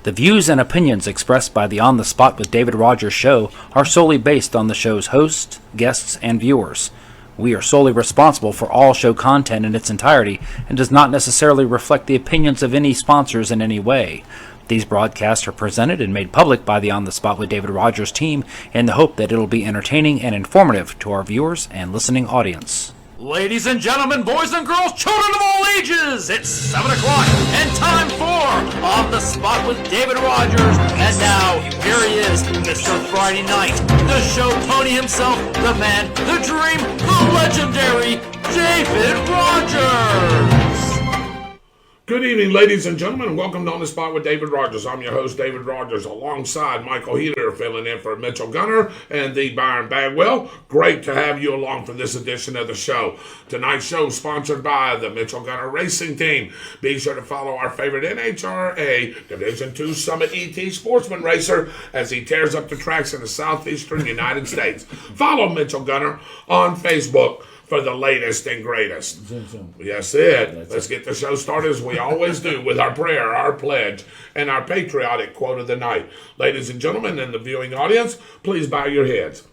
The views and opinions expressed by the On the Spot with David Rodgers show are solely based on the show's hosts, guests, and viewers. We are solely responsible for all show content in its entirety and does not necessarily reflect the opinions of any sponsors in any way. These broadcasts are presented and made public by the On the Spot with David Rodgers team in the hope that it'll be entertaining and informative to our viewers and listening audience. Ladies and gentlemen, boys and girls, children of all ages, it's 7 o'clock and time for On the Spot with David Rodgers. And now, here he is, Mr. Friday Night, the show pony himself, the man, the dream, the legendary David Rodgers. Good evening, ladies and gentlemen, and welcome to On the Spot with David Rodgers. I'm your host, David Rodgers, alongside Michael Heater, filling in for Mitchell Gunner and the Byron Bagwell. Great to have you along for this edition of the show. Tonight's show is sponsored by the Mitchell Gunner Racing Team. Be sure to follow our favorite NHRA Division II Summit ET sportsman racer as he tears up the tracks in the southeastern United States. Follow Mitchell Gunner on Facebook for the latest and greatest. Yes, it. Let's get the show started as we always do with our prayer, our pledge, and our patriotic quote of the night. Ladies and gentlemen, and the viewing audience, please bow your heads.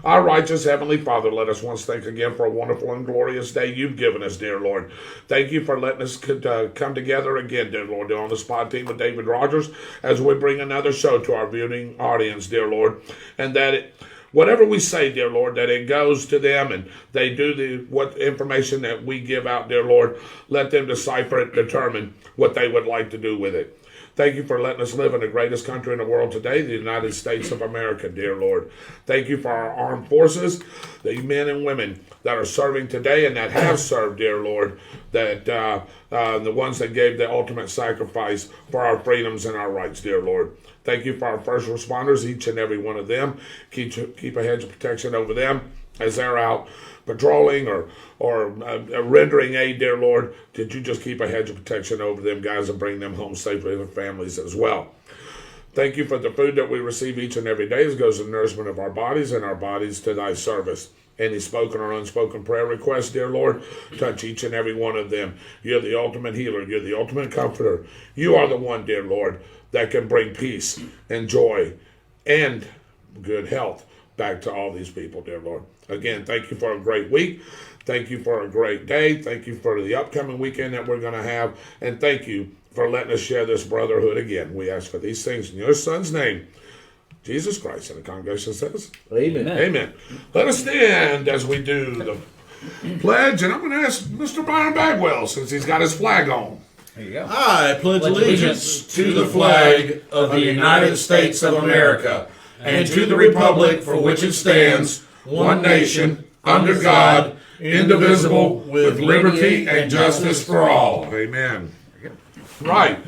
Our righteous Heavenly Father, let us once thank again for a wonderful and glorious day you've given us, dear Lord. Thank you for letting us come together again, dear Lord, On the Spot team with David Rodgers as we bring another show to our viewing audience, dear Lord, and that whatever we say, dear Lord, that it goes to them and they do what information that we give out, dear Lord. Let them decipher it, determine what they would like to do with it. Thank you for letting us live in the greatest country in the world today, the United States of America, dear Lord. Thank you for our armed forces, the men and women that are serving today and that have served, dear Lord, that the ones that gave the ultimate sacrifice for our freedoms and our rights, dear Lord. Thank you for our first responders, each and every one of them. Keep a hedge of protection over them as they're out patrolling or rendering aid, dear Lord. Did you just keep a hedge of protection over them guys and bring them home safely to their families as well? Thank you for the food that we receive each and every day as goes to the nourishment of our bodies and our bodies to thy service. Any spoken or unspoken prayer requests, dear Lord, touch each and every one of them. You're the ultimate healer. You're the ultimate comforter. You are the one, dear Lord, that can bring peace and joy and good health back to all these people, dear Lord. Again, thank you for a great week. Thank you for a great day. Thank you for the upcoming weekend that we're going to have. And thank you for letting us share this brotherhood again. We ask for these things in your Son's name, Jesus Christ. And the congregation says, Amen. Amen. Let us stand as we do the pledge. And I'm going to ask Mr. Byron Bagwell, since he's got his flag on. There you go. I pledge allegiance to the flag of the United States of America and to the republic for which it stands, one nation, under God, indivisible, with liberty and justice for all. Amen. Right.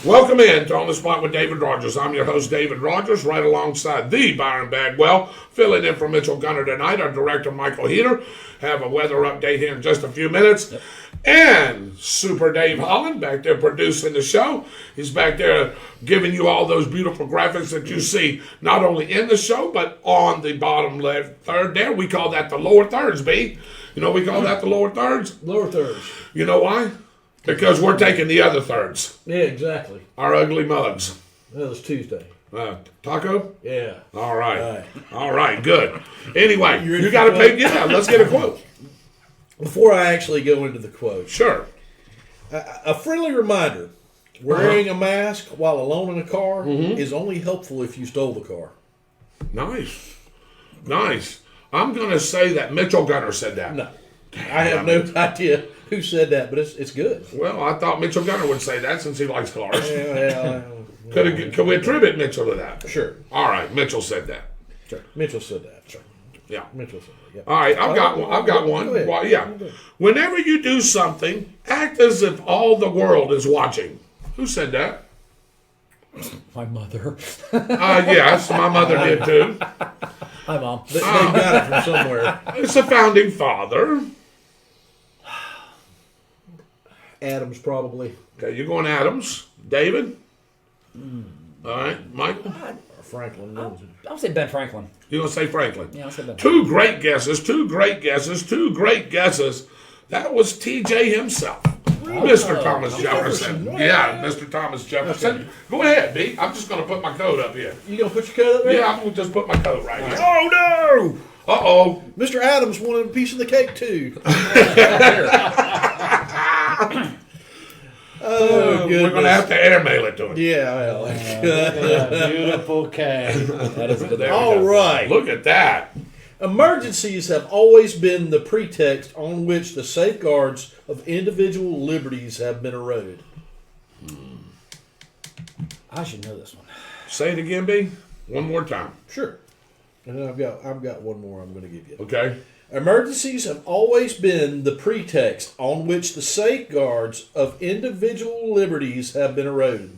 Welcome in to On the Spot with David Rodgers. I'm your host, David Rodgers, right alongside the Byron Bagwell, filling in for Mitchell Gunner tonight. Our director, Michael Heater, have a weather update here in just a few minutes. Yep. And Super Dave Holland back there producing the show. He's back there giving you all those beautiful graphics that you see not only in the show, but on the bottom left third there. We call that the lower thirds, B. You know we call that the lower thirds? Lower thirds. You know why? Because we're taking the other thirds. Yeah, exactly. Our ugly mugs. That was Tuesday. Taco? Yeah. All right. All right, good. Anyway, you got to pay. Yeah, let's get a quote. Before I actually go into the quote. Sure. A friendly reminder. Wearing a mask while alone in a car is only helpful if you stole the car. Nice. I'm going to say that Mitchell Gunner said that. No. I have no idea who said that, but it's good. Well, I thought Mitchell Gunner would say that since he likes cars. Yeah. Could we attribute Mitchell to that? Sure. All right, Mitchell said that. Sure. Mitchell said that. Sure. Yeah. Mitchell said that. Yeah. All right, I've got one. Well, yeah. Whenever you do something, act as if all the world is watching. Who said that? My mother. Yes, my mother did too. Hi, Mom. They got it from somewhere. It's a founding father. Adams, probably. Okay, you're going Adams. David? All right, Michael? Franklin. I'll say Ben Franklin. You're going to say Franklin? Yeah, I'll say Ben. Two great guesses. That was TJ himself. Mr. Thomas Jefferson. Yeah, Mr. Thomas Jefferson. Go ahead, B. I'm just going to put my coat up here. You gonna put your coat up there? Yeah, I'm going to just put my coat right here. Oh, no! Uh-oh. Mr. Adams wanted a piece of the cake, too. Oh, We're going to have to airmail it to him. Yeah, well. Beautiful cake. That is a good There we All go. right. Look at that. Emergencies have always been the pretext on which the safeguards of individual liberties have been eroded. I should know this one. Say it again, B. One more time. Sure. And then I've got one more I'm going to give you. Okay. Emergencies have always been the pretext on which the safeguards of individual liberties have been eroded.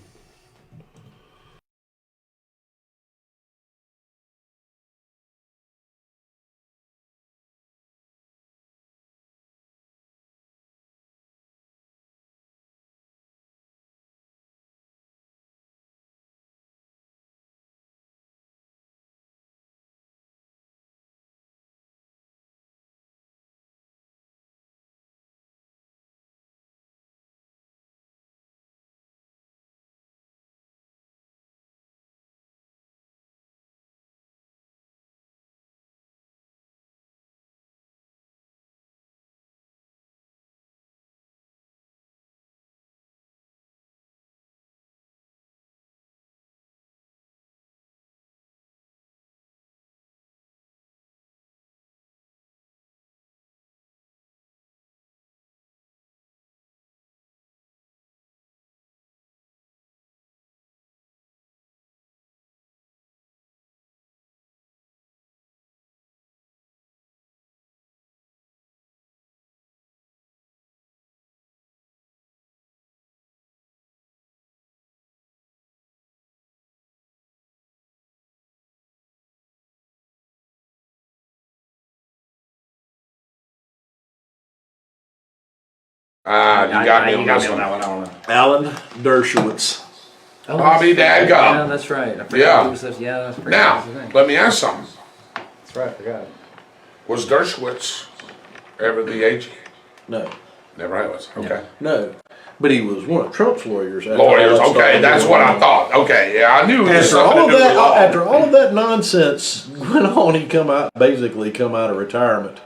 You got me on this one. I don't know. Alan Dershowitz. Bobby Yeah, Dadgum. that's right. I forgot Yeah. he was such- yeah, that's pretty Now, that's the thing. let me ask something. That's right, I forgot. Was Dershowitz ever the AG? No. Never was. Okay. No. But he was one of Trump's lawyers. Lawyers. Okay, that's what I thought. Okay, yeah, I knew it was After something all to of do with that, law. after all of that nonsense went on, he come out of retirement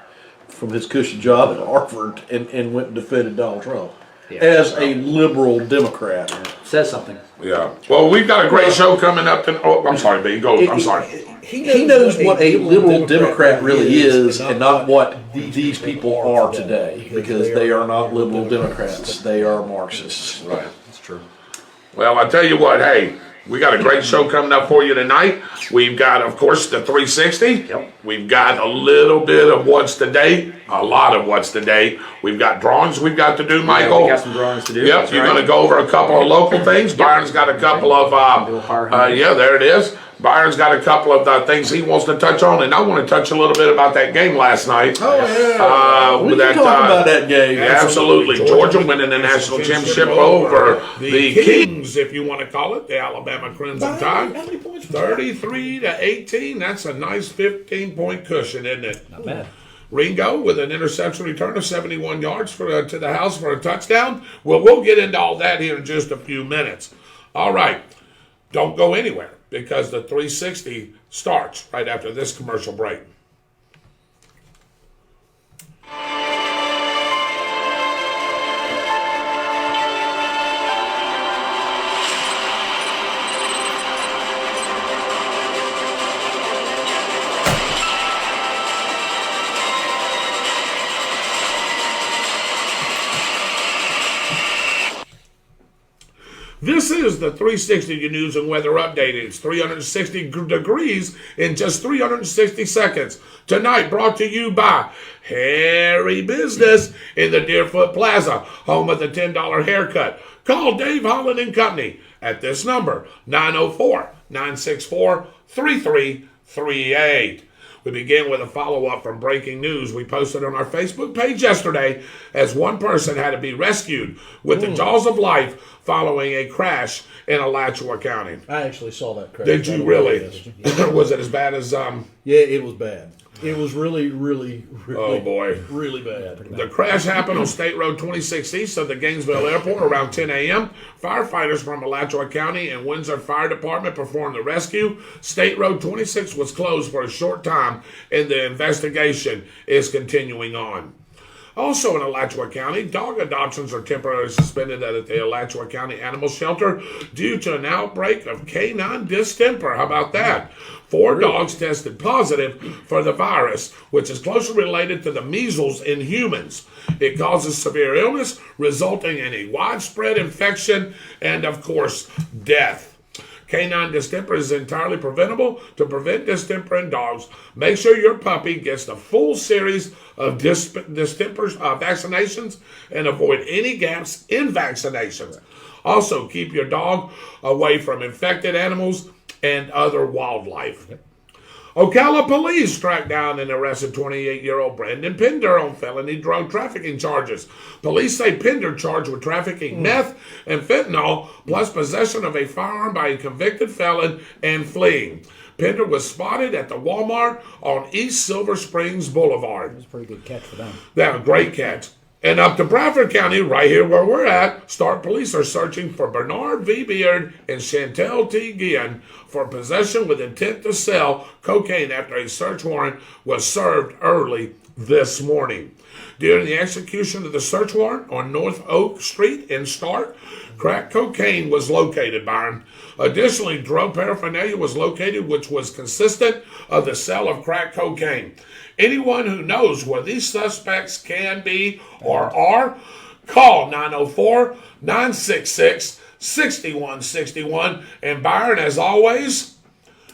from his cushy job at Harvard and went and defended Donald Trump as a liberal Democrat. Says something. Yeah. Well, we've got a great show coming up. Oh, I'm sorry, B. Go. I'm sorry. He knows what a liberal Democrat really is and not what these people are today, because they are not liberal Democrats. They are Marxists. Right. That's true. Well, I tell you what, hey, we got a great show coming up for you tonight. We've got, of course, the 360. Yep. We've got a little bit of what's to date, a lot of what's to date. We've got drawings we've got to do, Michael. We got some drawings to do. Yep, That's you're right. going to go over a couple of local things. Byron's got a couple of, yeah, there it is. Byron's got a couple of things he wants to touch on, and I want to touch a little bit about that game last night. Oh, yeah. We can talk about that game. Yeah, absolutely. Georgia winning the national championship over the Kings, if you want to call it, the Alabama Crimson Tide. How many points? 33-18. That's a nice 15-point cushion, isn't it? Not bad. Ringo with an interception return of 71 yards to the house for a touchdown. Well, we'll get into all that here in just a few minutes. All right. Don't go anywhere, because the 360 starts right after this commercial break. This is the 360 News and Weather Update. It's 360 degrees in just 360 seconds. Tonight brought to you by Harry Business in the Deerfoot Plaza, home of the $10 haircut. Call Dave Holland and Company at this number, 904-964-3338. We begin with a follow-up from breaking news we posted on our Facebook page yesterday, as one person had to be rescued with the jaws of life following a crash in Alachua County. I actually saw that crash. Did you really? Was it as bad as... Yeah, it was bad. It was really, really, Oh, boy. really bad. The crash happened on State Road 26 east of the Gainesville Airport around 10 a.m. Firefighters from Alachua County and Windsor Fire Department performed the rescue. State Road 26 was closed for a short time, and the investigation is continuing on. Also in Alachua County, dog adoptions are temporarily suspended at the Alachua County Animal Shelter due to an outbreak of canine distemper. How about that? 4 dogs tested positive for the virus, which is closely related to the measles in humans. It causes severe illness, resulting in a widespread infection and, of course, death. Canine distemper is entirely preventable. To prevent distemper in dogs, make sure your puppy gets the full series of distemper vaccinations and avoid any gaps in vaccinations. Also, keep your dog away from infected animals and other wildlife. Ocala police tracked down and arrested 28-year-old Brandon Pender on felony drug trafficking charges. Police say Pender charged with trafficking meth and fentanyl, plus possession of a firearm by a convicted felon and fleeing. Pender was spotted at the Walmart on East Silver Springs Boulevard. That's a pretty good catch for them. They have a great catch. And up to Bradford County, right here where we're at, Stark police are searching for Bernard V. Beard and Chantel T. Guillen for possession with intent to sell cocaine after a search warrant was served early this morning. During the execution of the search warrant on North Oak Street in Stark, crack cocaine was located, Byron. Additionally, drug paraphernalia was located, which was consistent of the sale of crack cocaine. Anyone who knows where these suspects can be or are, call 904-966-6161. And Byron, as always,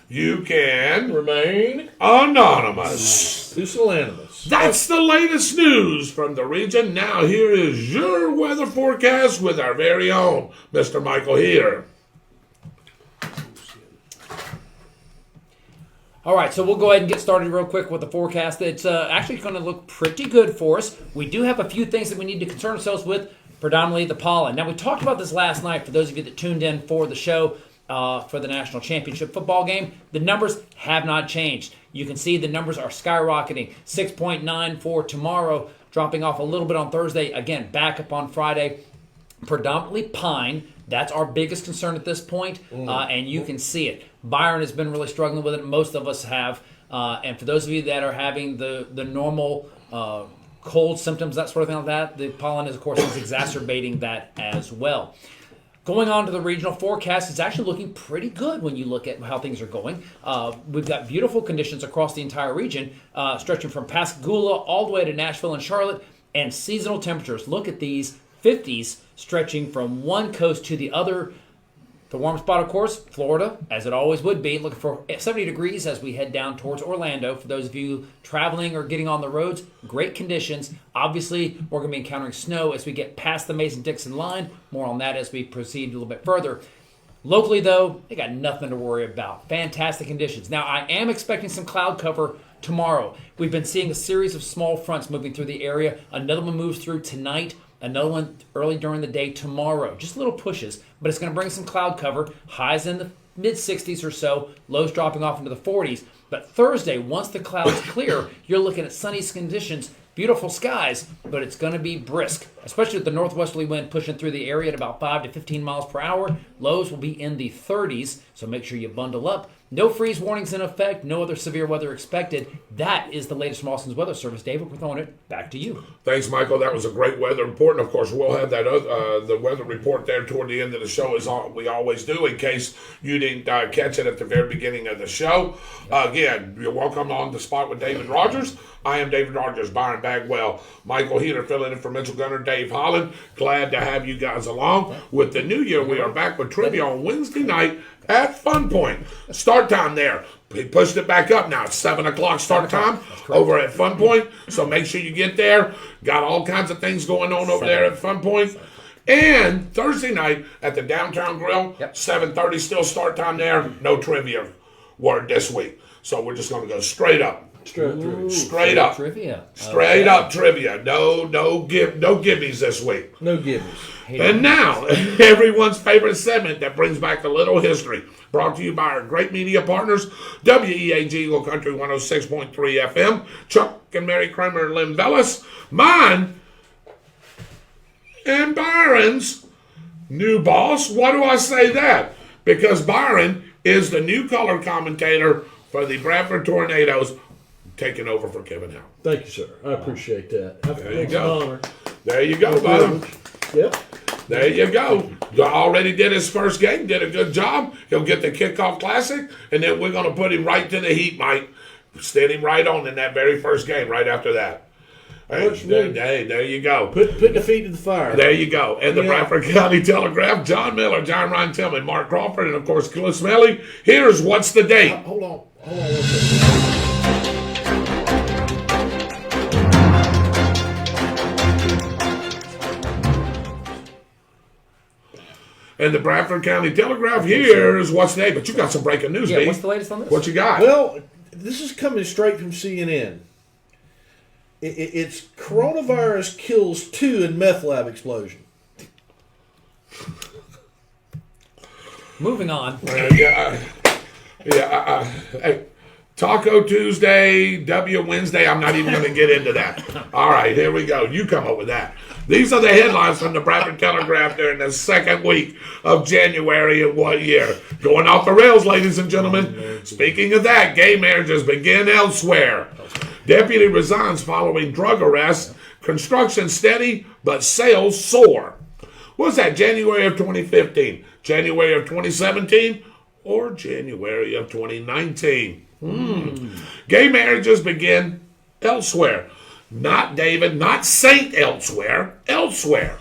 you can Remain anonymous. pusillanimous. That's the latest news from the region. Now here is your weather forecast with our very own Mr. Michael Heater. All right, so we'll go ahead and get started real quick with the forecast. It's actually going to look pretty good for us. We do have a few things that we need to concern ourselves with, predominantly the pollen. Now, we talked about this last night for those of you that tuned in for the show for the National Championship football game. The numbers have not changed. You can see the numbers are skyrocketing. 6.9 for tomorrow, dropping off a little bit on Thursday. Again, back up on Friday. Predominantly pine. That's our biggest concern at this point, and you can see it. Byron has been really struggling with it. Most of us have. And for those of you that are having the normal cold symptoms, that sort of thing like that, the pollen, is, of course, is exacerbating that as well. Going on to the regional forecast, it's actually looking pretty good when you look at how things are going. We've got beautiful conditions across the entire region, stretching from Pascagoula all the way to Nashville and Charlotte, and seasonal temperatures. Look at these 50s stretching from one coast to the other. The warm spot, of course, Florida, as it always would be, looking for 70 degrees as we head down towards Orlando. For those of you traveling or getting on the roads, great conditions. Obviously, we're going to be encountering snow as we get past the Mason-Dixon line. More on that as we proceed a little bit further. Locally, though, they got nothing to worry about. Fantastic conditions. Now, I am expecting some cloud cover tomorrow. We've been seeing a series of small fronts moving through the area. Another one moves through tonight. Another one early during the day tomorrow. Just little pushes, but it's going to bring some cloud cover. Highs in the mid-60s or so, lows dropping off into the 40s. But Thursday, once the clouds clear, you're looking at sunny conditions, beautiful skies, but it's going to be brisk, especially with the northwesterly wind pushing through the area at about 5 to 15 miles per hour. Lows will be in the 30s, so make sure you bundle up. No freeze warnings in effect, no other severe weather expected. That is the latest from Austin's Weather Service. David, we're throwing it back to you. Thanks, Michael. That was a great weather report. And, of course, we'll have that the weather report there toward the end of the show, as we always do, in case you didn't catch it at the very beginning of the show. Again, you're welcome on the spot with David Rodgers. I am David Rodgers, Byron Bagwell, Michael Heater filling in for Mitchell Gunner, Dave Holland. Glad to have you guys along. With the new year, we are back with trivia on Wednesday night at Fun Point. Start time there. He pushed it back up now. It's 7 o'clock start time over at Fun Point. So make sure you get there. Got all kinds of things going on over there at Fun Point. And Thursday night at the Downtown Grill, 7:30 still start time there. No trivia word this week. So we're just going to go straight up. Straight up. Trivia. Straight up trivia. No gibbies this week. No gibbies. And now, everyone's favorite segment that brings back a little history. Brought to you by our great media partners, WEAG Eagle Country 106.3 FM, Chuck and Mary Kramer and Lynn Vellis, mine, and Byron's new boss. Why do I say that? Because Byron is the new color commentator for the Bradford Tornadoes, taking over for Kevin Howe. Thank you, sir. I appreciate that. There you It's go. an honor. There you go, brother. Yep. There you go. Already did his first game, did a good job. He'll get the kickoff classic, and then we're going to put him right to the heat, Mike. Stand him right on in that very first game right after that. Hey, there you go. Put the feet to the fire. There you go. And the Bradford County Telegraph, John Miller, John Ryan Tillman, Mark Crawford, and of course, Cliff Smelly. Here's What's the Date. Hold on one second. And the Bradford County Telegraph, here's What's the Date. But you got some breaking news, Yeah, B. what's the latest on this? What you got? Well, this is coming straight from CNN. It's coronavirus kills 2 in meth lab explosion. Moving on. Hey, Taco Tuesday, W Wednesday. I'm not even going to get into that. All right, here we go. You come up with that. These are the headlines from the Bradford Telegraph during the second week of January of what year? Going off the rails, ladies and gentlemen. Speaking of that, gay marriages begin elsewhere. Deputy resigns following drug arrest. Construction steady, but sales soar. Was that January of 2015, January of 2017, or January of 2019? Gay marriages begin elsewhere. Not David, not Saint elsewhere, elsewhere.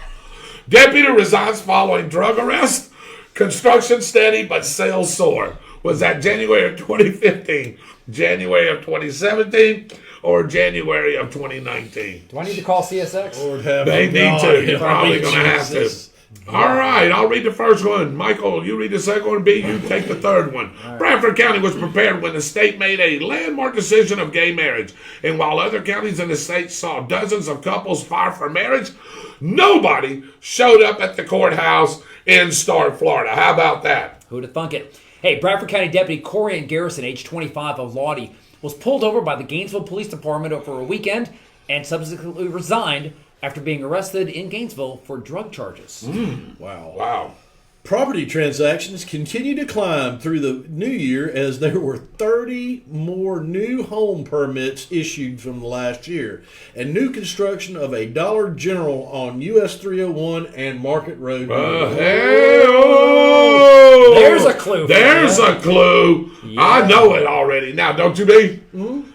Deputy resigns following drug arrest. Construction steady, but sales soar. Was that January of 2015, January of 2017, or January of 2019? Do I need to call CSX? Lord have They need God. to. You're probably going to have to. All right, I'll read the first one. Michael, you read the second one. B, you take the third one. Bradford County was prepared when the state made a landmark decision of gay marriage. And while other counties in the state saw dozens of couples file for marriage, nobody showed up at the courthouse in Stark, Florida. How about that? Who'd have thunk it? Hey, Bradford County Deputy Corey Garrison, age 25, of Lottie, was pulled over by the Gainesville Police Department over a weekend and subsequently resigned after being arrested in Gainesville for drug charges. Wow. Property transactions continue to climb through the new year as there were 30 more new home permits issued from last year, and new construction of a Dollar General on US 301 and Market Road. There's a clue. There's a clue. Yeah. I know it already. Now, don't you be?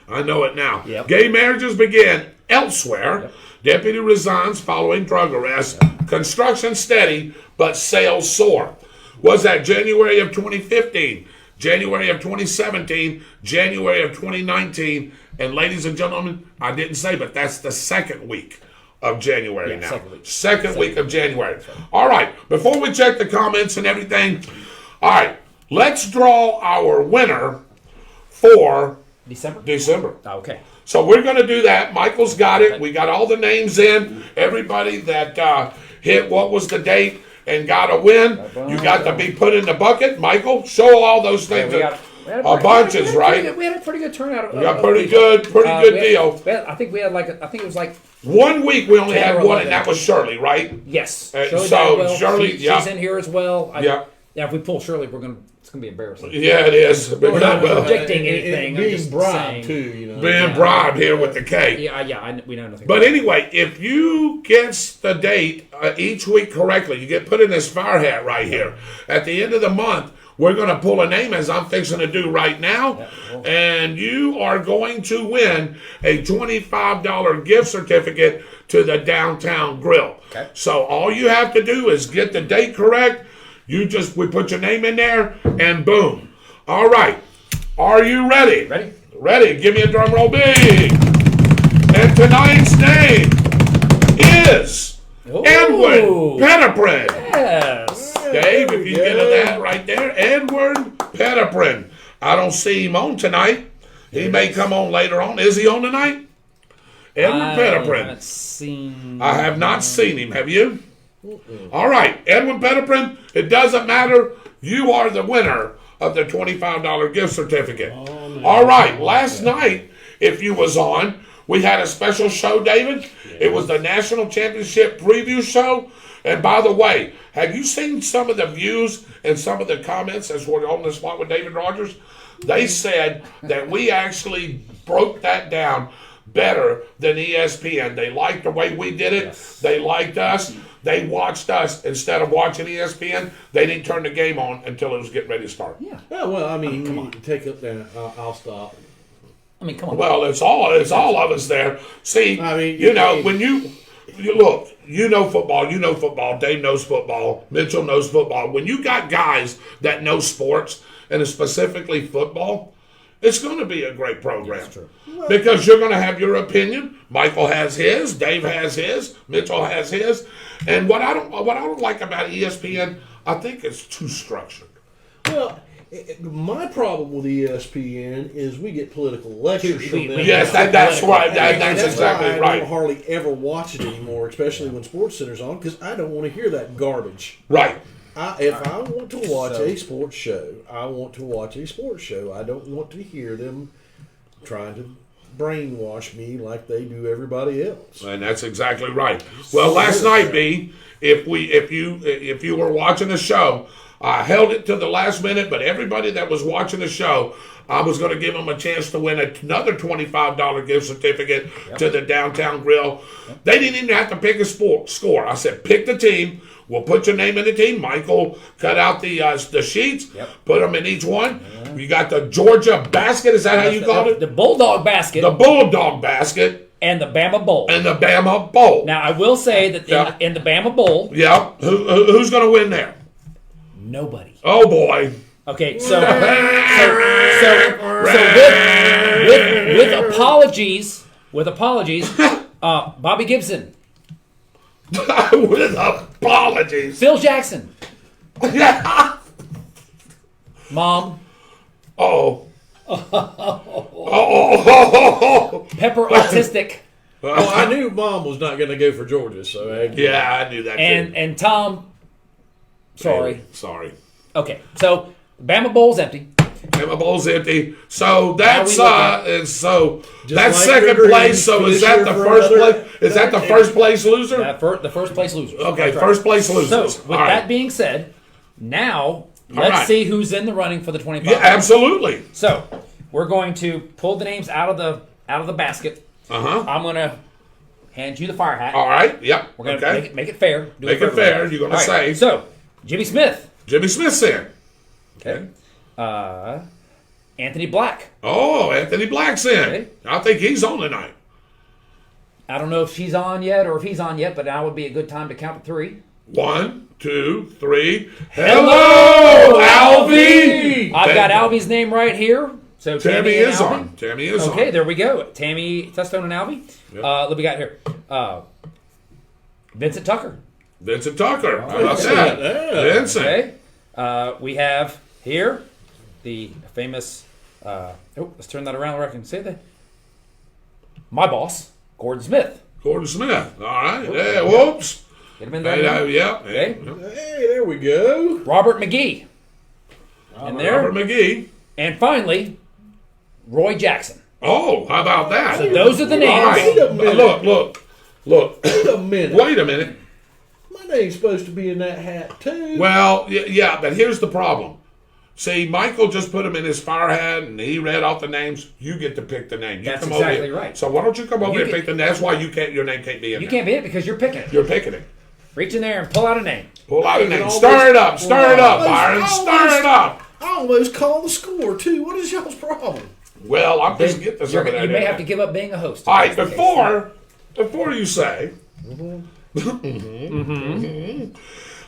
I know it now. Yep. Gay marriages begin elsewhere. Yep. Deputy resigns following drug arrest. Yep. Construction steady, but sales soar. Was that January of 2015, January of 2017, January of 2019? And ladies and gentlemen, I didn't say, but that's the second week of January now. Second week of January. All right, before we check the comments and everything, all right, let's draw our winner for December. Okay. So we're going to do that. Michael's got it. We got all the names in. Everybody that hit what was the date and got a win, you got to be put in the bucket. Michael, show all those things. Bunches, right? We had a pretty good turnout. We got pretty good deal. I think we had it was like 1 week we only had one, and that was Shirley, right? Yes. Shirley, she's in here as well. Yeah, if we pull Shirley, it's gonna be embarrassing. Yeah, it is. We're not predicting anything. Being bribed too, Being bribed here with the K. We know nothing. But anyway, if you guess the date each week correctly, you get put in this fire hat right here. At the end of the month, we're going to pull a name, as I'm fixing to do right now, and you are going to win a $25 gift certificate to the Downtown Grill. Okay. So all you have to do is get the date correct. We put your name in there, and boom. All right. Are you ready? Ready. Give me a drum roll, big. And tonight's name is Edwin Petiprin. Yes. Dave, if you get that right there, Edward Petiprin. I don't see him on tonight. He may come on later on. Is he on tonight? Edward I Pettiprin. haven't seen. I have not seen him. Have you? All right, Edwin Pettiprin, it doesn't matter. You are the winner of the $25 gift certificate. All right, last night, if you was on, we had a special show, David. It was the National Championship preview show. And by the way, have you seen some of the views and some of the comments as we're on the spot with David Rodgers? They said that we actually broke that down better than ESPN. They liked the way we did it. Yes. They liked us. They watched us instead of watching ESPN. They didn't turn the game on until it was getting ready to start. Yeah. Well, I mean, come on. Take up there. I'll stop. I mean, come on. Well, it's all of us there. See, I mean, when you look, you know football. Dave knows football. Mitchell knows football. When you got guys that know sports and specifically football, it's going to be a great program. That's true. Because you're going to have your opinion. Michael has his. Dave has his. Mitchell has his. And what I don't like about ESPN, I think it's too structured. Well, my problem with ESPN is we get political lectures from them. Yes, that's right. That's exactly why I right. don't hardly ever watch it anymore, especially when SportsCenter's on, because I don't want to hear that garbage. Right. If I want to watch a sports show, I want to watch a sports show. I don't want to hear them trying to brainwash me like they do everybody else. And that's exactly right. Well, last night, B, if you were watching the show, I held it to the last minute, but everybody that was watching the show, I was going to give them a chance to win another $25 gift certificate to the Downtown Grill. They didn't even have to pick a score. I said, pick the team. We'll put your name in the team. Michael cut out the sheets, put them in each one. You got the Georgia basket. Is that how you called it? The Bulldog basket. The Bulldog basket. And the Bama Bowl. And the Bama Bowl. Now, I will say that in the Bama Bowl. Yeah. Who's going to win there? Nobody. Oh, boy. Okay, so with apologies, Bobby Gibson. With apologies. Phil Jackson. Mom. Oh. Pepper autistic. Well, I knew Mom was not going to go for Georgia, so I knew that too. And Tom. Sorry. Okay, so Bama Bowl's empty. Bama Bowl's empty. So that's that's like second place. So is that the first another- place? Is that the first place loser? The first place losers. Okay, That's first place losers. So with that being said, now let's see who's in the running for the 25. Yeah, absolutely. So we're going to pull the names out of the basket. I'm going to hand you the fire hat. All right. Yep. We're going to make it fair. Make it fair. You're going to say. So Jimmy Smith. Jimmy Smith's in. Okay. Anthony Black. Oh, Anthony Black's in. Okay. I think he's on tonight. I don't know if she's on yet or if he's on yet, but now would be a good time to count to 3. 1, 2, 3. Hello, Albie! I've got Albie's name right here. So Tammy is on. Tammy is on. Okay, there we go. Tammy Testone and Albie. Yep. What do we got here? Vincent Tucker. Vincent Tucker. How about that? Yeah. Vincent. Okay. We have here the famous. Let's turn that around where I can say that. My boss, Gordon Smith. Gordon Smith. All right. Yeah. Whoops. Get him in there. Yeah. Okay. Hey, there we go. Robert McGee. In there. Robert McGee. And finally, Roy Jackson. Oh, how about that? So those are the names. All right. Wait a minute. Look. Wait a minute. Wait a minute. My name's supposed to be in that hat, too. Well, yeah, but here's the problem. See, Michael just put him in his fire hat, and he read off the names. You get to pick the name. That's exactly right. So why don't you come over here and pick the name? That's why your name can't be in You there. can't be it because you're picking it. You're picking it. Reach in there and pull out a name. Pull out a name. almost- Stir it up, Byron. Stir it up. I almost called the score, too. What is y'all's problem? Well, I'm just getting this over there. You may have to give up being a host. All right, before you say,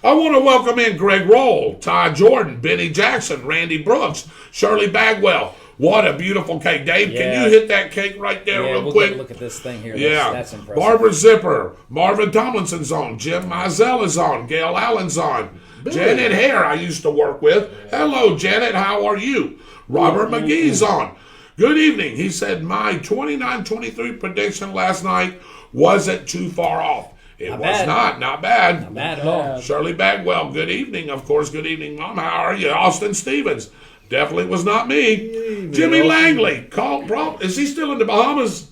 I want to welcome in Greg Roll, Ty Jordan, Benny Jackson, Randy Brooks, Shirley Bagwell. What a beautiful cake. Dave, can you hit that cake right there real we'll quick? Get a look at this thing here. Yeah. That's impressive. Barbara Zipper, Marvin Tomlinson's on, Jim Mizell is on, Gail Allen's on, Janet Hare I used to work with. Hello, Janet, how are you? Robert McGee's on. Good evening. He said, my 29-23 prediction last night wasn't too far off. It was bad. not bad. Not bad at all. Shirley Bagwell, good evening. Of course, good evening, Mom. How are you? Austin Stevens. Definitely was not me. Jimmy Langley. Is he still in the Bahamas?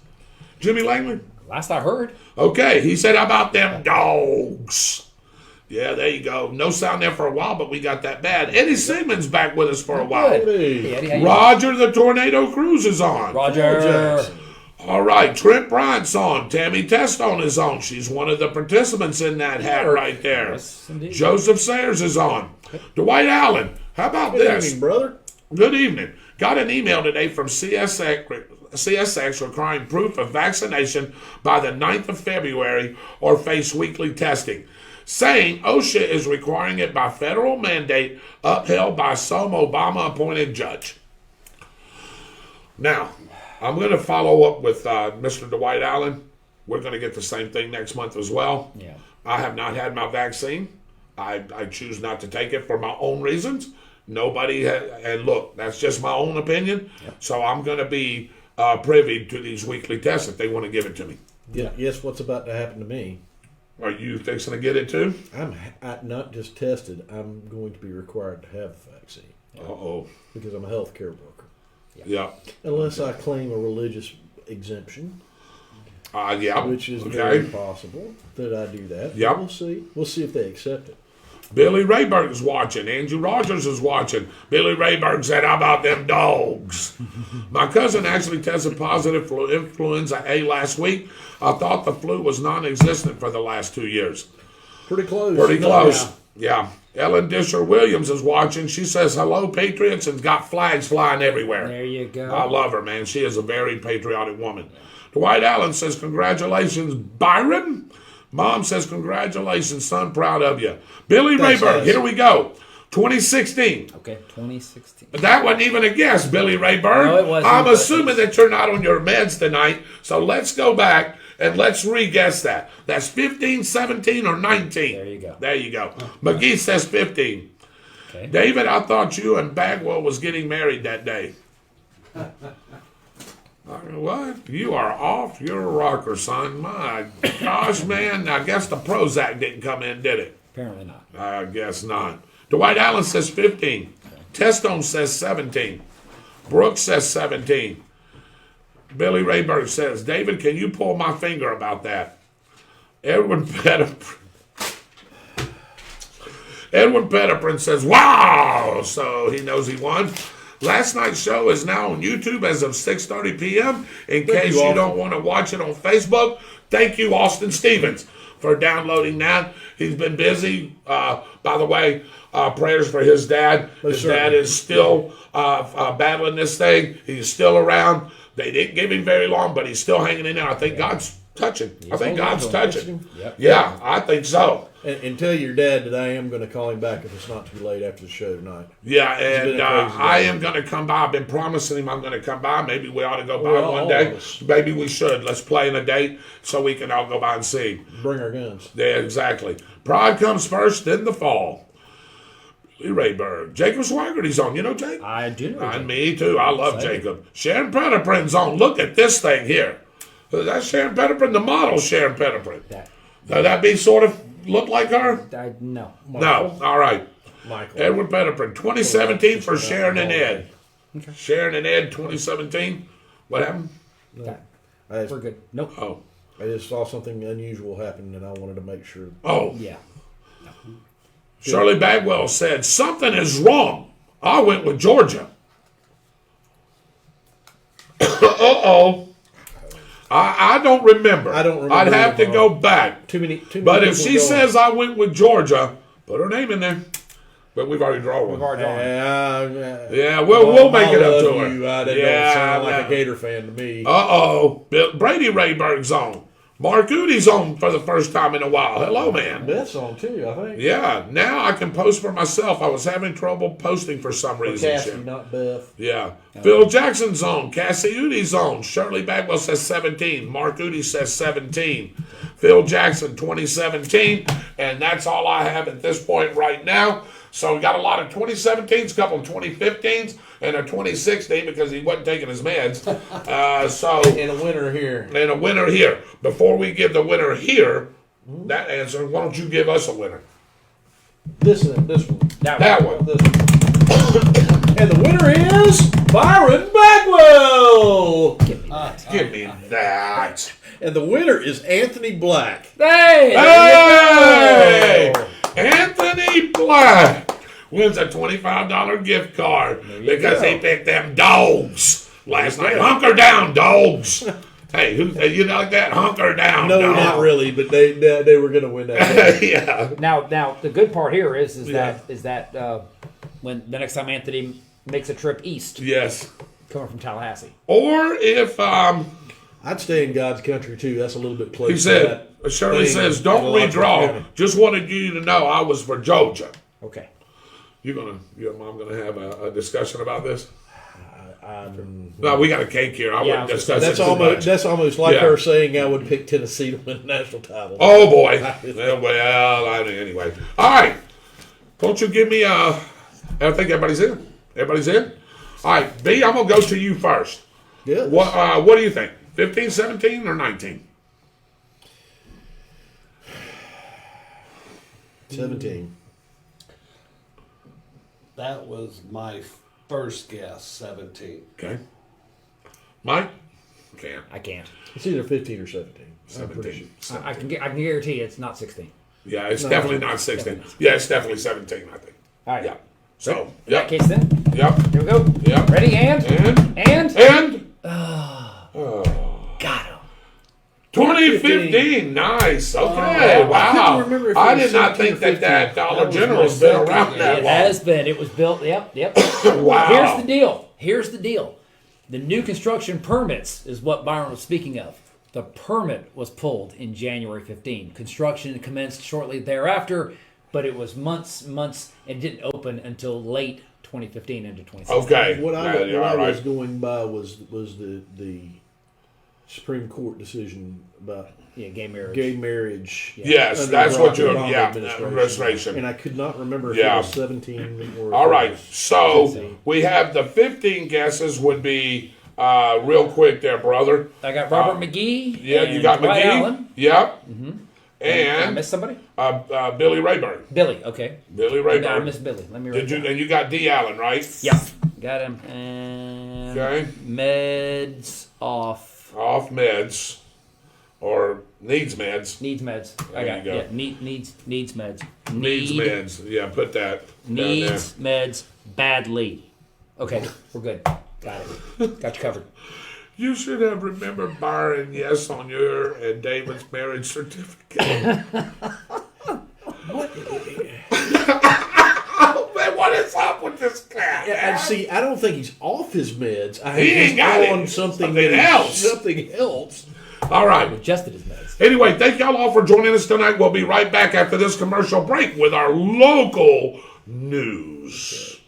Jimmy Langley? Last I heard. Okay. He said, how about them dogs? Yeah, there you go. No sound there for a while, but we got that bad. Eddie Sigmund's back with us for a while. Hey, Eddie, how you Roger the Tornado Cruz is on. doing? Roger. All right, Trent Bryant's on. Tammy Testone is on. She's one of the participants in that hat right there. Yes, indeed. Joseph Sayers is on. Dwight Allen, how about Good this? evening, brother. Good evening. Got an email today from CSX requiring proof of vaccination by the 9th of February or face weekly testing, saying OSHA is requiring it by federal mandate upheld by some Obama-appointed judge. Now, I'm going to follow up with Mr. Dwight Allen. We're going to get the same thing next month as well. Yeah. I have not had my vaccine. I choose not to take it for my own reasons. Nobody and look, that's just my own opinion. Yep. So I'm going to be privy to these weekly tests if they want to give it to me. Yeah. Guess what's about to happen to me? Are you fixing to get it too? I'm not just tested. I'm going to be required to have the vaccine Uh-oh. because I'm a healthcare worker. Yeah. Unless I claim a religious exemption, Yeah. which is okay. very possible that I do that. Yep. We'll see. We'll see if they accept it. Billy Rayberg is watching. Andrew Rodgers is watching. Billy Rayberg said, how about them dogs? My cousin actually tested positive for influenza A last week. I thought the flu was non-existent for the last 2 years. Pretty close. Pretty close. Yeah. Ellen Disher Williams is watching. She says, hello, Patriots, and got flags flying everywhere. There you go. I love her, man. She is a very patriotic woman. Dwight Allen says, congratulations, Byron. Mom says, congratulations, son. Proud of you. Billy Thanks, Rayberg, guys. here we go. 2016. Okay, 2016. That wasn't even a guess, Billy Rayberg. No, it wasn't, I'm but assuming that you're not on your meds tonight, so let's go back and let's re-guess that. That's 15, 17, or 19. There you go. There you go. McGee says 15. Okay. David, I thought you and Bagwell was getting married that day. What? You are off your rocker, son. My gosh, man. I guess the Prozac didn't come in, did it? Apparently not. I guess not. Dwight Allen says 15. Testone says 17. Brooks says 17. Billy Rayberg says, David, can you pull my finger about that? Edwin Pettiprin says, wow! So he knows he won. Last night's show is now on YouTube as of 6:30 p.m. In case you don't want to watch it on Facebook, thank you, Austin Stevens, for downloading that. He's been busy. By the way, prayers for his dad. His dad is still battling this thing. He's still around. They didn't give him very long, but he's still hanging in there. I think God's touching. I think God's touching. Yep. Yeah, I think so. And tell your dad that I am going to call him back if it's not too late after the show tonight. Yeah, been and a crazy I day. am going to come by. I've been promising him I'm going to come by. Maybe we ought to go by Well, one all day. of us. Maybe we should. Let's plan a date so we can all go by and see him. Bring our guns. Yeah, exactly. Pride comes first, then the fall. Billy Rayberg. Jacob Swaggerty's on. You know Jake? I do know. And me too. I love Jacob. Sharon Pettiprin's on. Look at this thing here. That's Sharon Pettiprin, the model Sharon Pettiprin. That. Would that be sort of look like her? No. No. All right. Michael. Edward Pettiprin, 2017 for Sharon and Ed. Sharon and Ed, 2017. What happened? I We're good. Nope. Oh. I just saw something unusual happen, and I wanted to make sure. Oh. Yeah. Shirley Bagwell said, something is wrong. I went with Georgia. Uh-oh. I don't remember. I don't remember I'd have to either. go back. Too many But if people she going. says I went with Georgia, put her name in there. But we've already drawn one. Yeah, we'll make it up to her. That don't Yeah, sound like yeah. a Gator fan to me. Uh-oh. Brady Rayberg's on. Mark Udy's on for the first time in a while. Hello, man. Beth's on too, I think. Yeah, now I can post for myself. I was having trouble posting for some reason. Cassie, Jim. not Beth. Yeah. Phil Jackson's on. Cassie Udy's on. Shirley Bagwell says 17. Mark Udy says 17. Phil Jackson, 2017. And that's all I have at this point right now. So we got a lot of 2017s, a couple of 2015s, and a 2016 because he wasn't taking his meds. And a winner here. And a winner here. Before we give the winner here, that answer, why don't you give us a winner? This one. That one. This one. And the winner is Byron Bagwell. Give me that. And the winner is Anthony Black. Hey! Hey! Anthony Black wins a $25 gift card because he picked them dogs last night. Hunker down, dogs. Hey, you like that? Hunker down. No, dog. not really, but they were going to win that game. Yeah. Now the good part here is that when the next time Anthony makes a trip east, Yes. coming from Tallahassee. Or if I'd stay in God's country too. That's a little bit closer. he said, Shirley says, don't redraw. Just wanted you to know I was for Georgia. Okay. You and Mom gonna have a discussion about this? No, we got a cake here. I wouldn't discuss it too much. That's almost like Yeah. her saying I would pick Tennessee to win the national title. Oh boy. Well, anyway. All right. Don't you give me I think everybody's in. Everybody's in? All right, B, I'm gonna go to you first. Yeah. What do you think? 15, 17, or 19? 17. That was my first guess, 17. Okay. Mike? Can't. I can't. It's either 15 or 17. I'm pretty 17. sure. I can guarantee you it's not 16. Yeah, it's definitely not 16. Yeah, it's definitely 17, I think. All right. Yeah. So, In that yep. case, then Yep. here we go. Yep. Ready and And got him. 2015. Nice. Okay. I Wow. couldn't remember if it I was did not 17 think or that 15. Dollar That was General's my been second around guess. that It long. has been. It was built. Yep. Wow. Here's the deal. The new construction permits is what Byron was speaking of. The permit was pulled in January 15. Construction commenced shortly thereafter, but it was months, and didn't open until late 2015 into 2016. Okay. What I Yeah, all was right. going by was the Supreme Court decision about Yeah, gay marriage. gay marriage. Yes, under that's what Barack you're. Obama Yeah, administration. administration. And I could not remember if Yeah. it was 17 or. All right. So 15. we have the 15 guesses would be real quick there, brother. I got Robert McGee. Yeah, and you got Dwight McGee. Allen. Yep. Did I And miss somebody? Billy Rayburn. Billy. Okay. Billy I Rayburn. missed Billy. Let me write Did you? that. And you got D. Allen, right? Yeah. Got him. And Okay. meds off. Off meds, or needs meds. Needs meds. I There got you go. yeah. Needs meds. Needs meds. Yeah, put that. down there. Needs meds badly. Okay, we're good. Got it. Got you covered. You should have remembered Byron yes on your and David's marriage certificate. Man, what is up with this cat? And see, I don't think he's off his meds. I He think ain't he's got it. on something Something else. Something else. All right. Adjusted his meds. Anyway, thank y'all all for joining us tonight. We'll be right back after this commercial break with our local news.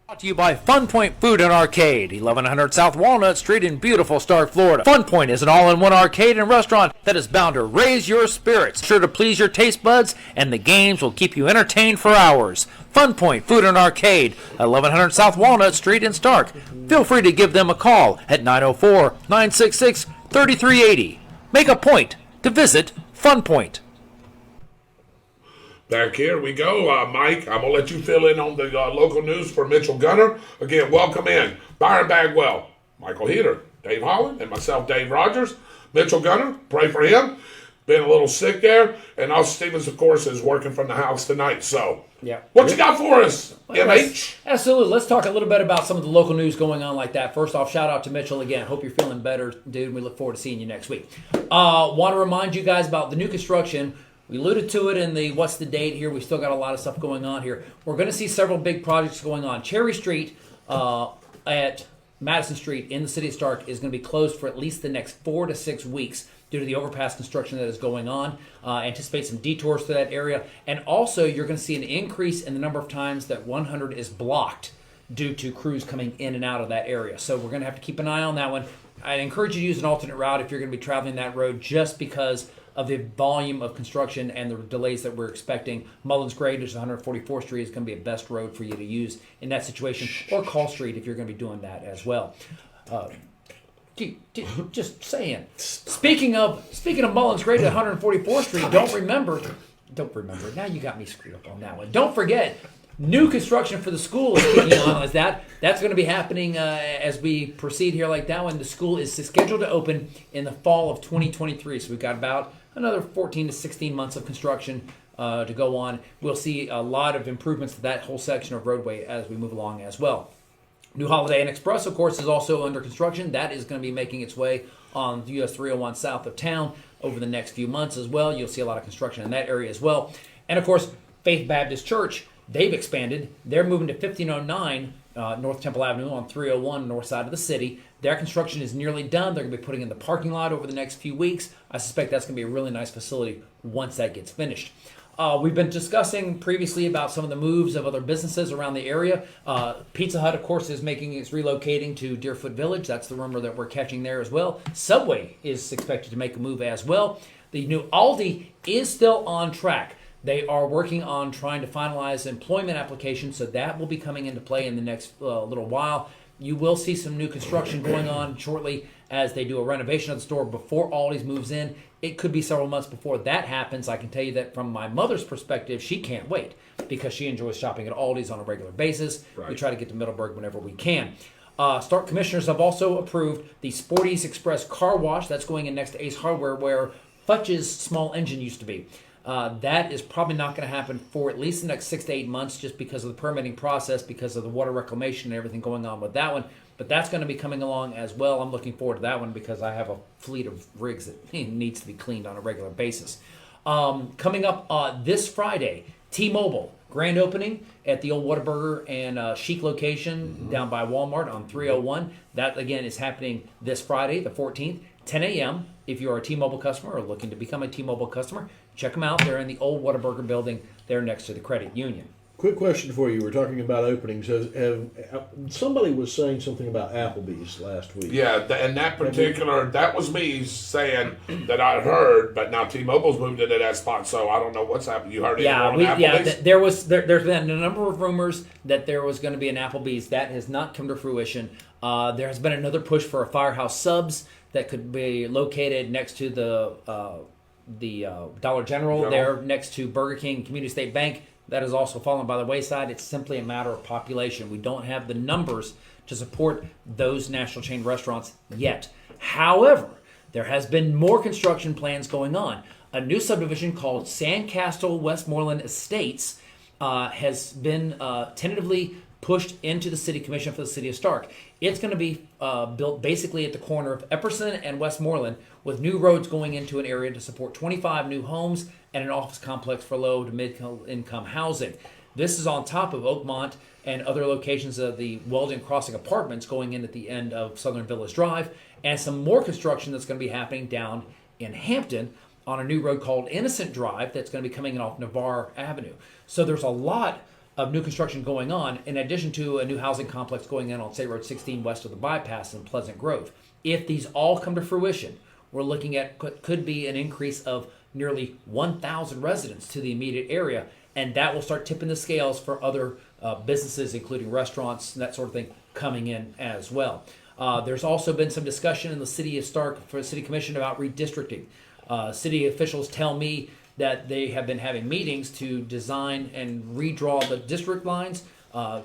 Brought to you by Fun Point Food and Arcade, 1100 South Walnut Street in beautiful Stark, Florida. Fun Point is an all-in-one arcade and restaurant that is bound to raise your spirits, sure to please your taste buds, and the games will keep you entertained for hours. Fun Point Food and Arcade, 1100 South Walnut Street in Stark. Feel free to give them a call at 904-966-3380. Make a point to visit Fun Point. Back here we go. Mike, I'm going to let you fill in on the local news for Mitchell Gunner. Again, welcome in Byron Bagwell, Michael Heater, Dave Holland, and myself, Dave Rodgers. Mitchell Gunner, pray for him. Been a little sick there. And Us Stevens, of course, is working from the house tonight. So, Yeah. what you got for us, MH? Absolutely. Let's talk a little bit about some of the local news going on like that. First off, shout out to Mitchell again. Hope you're feeling better, dude. We look forward to seeing you next week. Want to remind you guys about the new construction. We alluded to it in the what's the date here. We still got a lot of stuff going on here. We're going to see several big projects going on. Cherry Street at Madison Street in the city of Stark is going to be closed for at least the next 4 to 6 weeks due to the overpass construction that is going on. Anticipate some detours to that area. And also, you're going to see an increase in the number of times that 100 is blocked due to crews coming in and out of that area. So we're going to have to keep an eye on that one. I'd encourage you to use an alternate route if you're going to be traveling that road just because of the volume of construction and the delays that we're expecting. Mullins Grade, which is 144th Street, is going to be a best road for you to use in that situation, or Call Street if you're going to be doing that as well. Just saying. Speaking of Mullins Grade at 144th Street, don't remember. Now you got me screwed up on that one. Don't forget, new construction for the school is kicking on. That's going to be happening as we proceed here like that one. The school is scheduled to open in the fall of 2023. So we've got about another 14 to 16 months of construction to go on. We'll see a lot of improvements to that whole section of roadway as we move along as well. New Holiday Inn Express, of course, is also under construction. That is going to be making its way on US 301 south of town over the next few months as well. You'll see a lot of construction in that area as well. And, of course, Faith Baptist Church, they've expanded. They're moving to 1509 North Temple Avenue on 301 north side of the city. Their construction is nearly done. They're going to be putting in the parking lot over the next few weeks. I suspect that's going to be a really nice facility once that gets finished. We've been discussing previously about some of the moves of other businesses around the area. Pizza Hut, of course, is relocating to Deerfoot Village. That's the rumor that we're catching there as well. Subway is expected to make a move as well. The new Aldi is still on track. They are working on trying to finalize employment applications, so that will be coming into play in the next little while. You will see some new construction going on shortly as they do a renovation of the store before Aldi's moves in. It could be several months before that happens. I can tell you that from my mother's perspective, she can't wait because she enjoys shopping at Aldi's on a regular basis. Right. We try to get to Middleburg whenever we can. Stark Commissioners have also approved the Sporty's Express Car Wash. That's going in next to Ace Hardware where Futch's small engine used to be. That is probably not going to happen for at least the next 6 to 8 months just because of the permitting process, because of the water reclamation and everything going on with that one. But that's going to be coming along as well. I'm looking forward to that one because I have a fleet of rigs that needs to be cleaned on a regular basis. Coming up this Friday, T-Mobile, grand opening at the old Whataburger and Chic location down by Walmart on 301. That, again, is happening this Friday, the 14th, 10 a.m. If you are a T-Mobile customer or looking to become a T-Mobile customer, check them out. They're in the old Whataburger building. They're next to the credit union. Quick question for you. We're talking about openings. Somebody was saying something about Applebee's last week. Yeah, and that particular, that was me saying that I heard, but now T-Mobile's moved into that spot, so I don't know what's happened. You heard anything on Applebee's? There's been a number of rumors that there was going to be an Applebee's. That has not come to fruition. There has been another push for a Firehouse Subs that could be located next to the Dollar General. There next to Burger King, Community State Bank. That has also fallen by the wayside. It's simply a matter of population. We don't have the numbers to support those national chain restaurants yet. However, there has been more construction plans going on. A new subdivision called Sandcastle Westmoreland Estates has been tentatively pushed into the City Commission for the City of Stark. It's going to be built basically at the corner of Epperson and Westmoreland with new roads going into an area to support 25 new homes and an office complex for low to mid-income housing. This is on top of Oakmont and other locations of the Weldon Crossing Apartments going in at the end of Southern Village Drive, and some more construction that's going to be happening down in Hampton on a new road called Innocent Drive that's going to be coming in off Navarre Avenue. So there's a lot of new construction going on, in addition to a new housing complex going in on State Road 16 west of the bypass in Pleasant Grove. If these all come to fruition, we're looking at could be an increase of nearly 1,000 residents to the immediate area, and that will start tipping the scales for other businesses, including restaurants and that sort of thing, coming in as well. There's also been some discussion in the City of Stark for the City Commission about redistricting. City officials tell me that they have been having meetings to design and redraw the district lines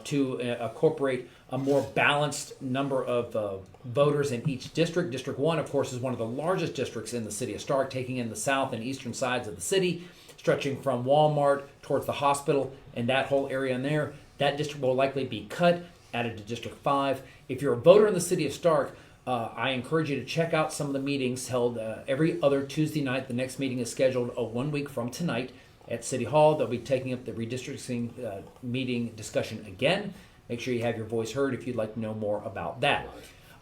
to incorporate a more balanced number of voters in each district. District 1, of course, is one of the largest districts in the City of Stark, taking in the south and eastern sides of the city, stretching from Walmart towards the hospital and that whole area in there. That district will likely be cut, added to District 5. If you're a voter in the City of Stark, I encourage you to check out some of the meetings held every other Tuesday night. The next meeting is scheduled 1 week from tonight at City Hall. They'll be taking up the redistricting meeting discussion again. Make sure you have your voice heard if you'd like to know more about that.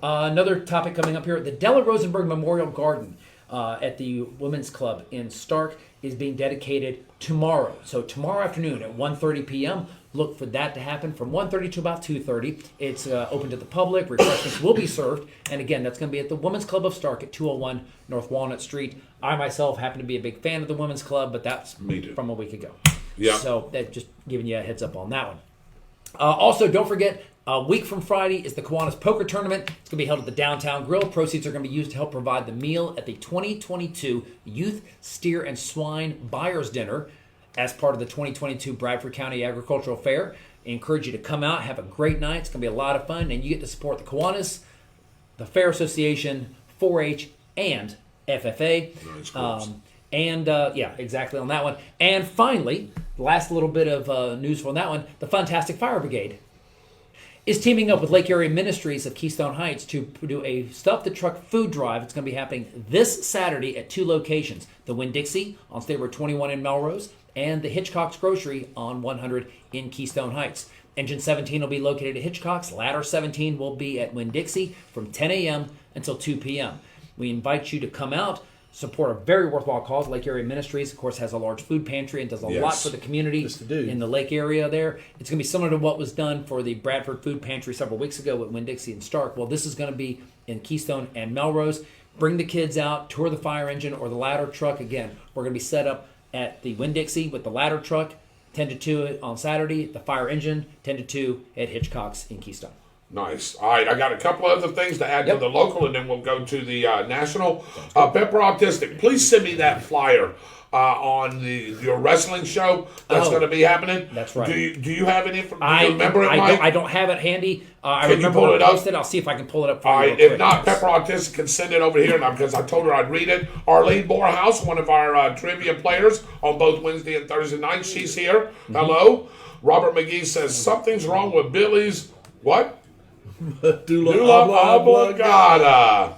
Another topic coming up here, the Della Rosenberg Memorial Garden at the Women's Club in Stark is being dedicated tomorrow. So tomorrow afternoon at 1:30 p.m., look for that to happen from 1:30 to about 2:30. It's open to the public. Refreshments will be served. And again, that's going to be at the Women's Club of Stark at 201 North Walnut Street. I myself happen to be a big fan of the Women's Club, but that's from a week ago. Yeah. So that just giving you a heads up on that one. Also, don't forget, a week from Friday is the Kiwanis Poker Tournament. It's going to be held at the Downtown Grill. Proceeds are going to be used to help provide the meal at the 2022 Youth Steer and Swine Buyers Dinner as part of the 2022 Bradford County Agricultural Fair. I encourage you to come out, have a great night. It's going to be a lot of fun, and you get to support the Kiwanis, the Fair Association, 4-H, and FFA. Yeah, exactly on that one. And finally, last little bit of news from that one, the Fantastic Fire Brigade is teaming up with Lake Area Ministries of Keystone Heights to do a Stuff the Truck food drive. It's going to be happening this Saturday at 2 locations, the Winn-Dixie on State Road 21 in Melrose and the Hitchcock's Grocery on 100 in Keystone Heights. Engine 17 will be located at Hitchcock's. Ladder 17 will be at Winn-Dixie from 10 a.m. until 2 p.m. We invite you to come out, support a very worthwhile cause. Lake Area Ministries, of course, has a large food pantry and does a lot for the community in the lake area there. It's going to be similar to what was done for the Bradford Food Pantry several weeks ago at Winn-Dixie and Stark. Well, this is going to be in Keystone and Melrose. Bring the kids out, tour the fire engine or the ladder truck. Again, we're going to be set up at the Winn-Dixie with the ladder truck, 10 to 2 on Saturday, the fire engine, 10 to 2 at Hitchcock's in Keystone. Nice. All right, I got a couple other things to add to the local, and then we'll go to the national. Pepper Autistic, please send me that flyer on your wrestling show that's going to be happening. That's right. Do you have any? Do you remember it, Mike? I don't have it handy. I Can remember you pull when it I up? posted. I'll see if I can pull it up for All you. right, real if quick. not, Pepper Autistic can send it over here now because I told her I'd read it. Arlene Morehouse, one of our trivia players on both Wednesday and Thursday nights, she's here. Hello. Robert McGee says something's wrong with Billy's what? Dula Oblongata.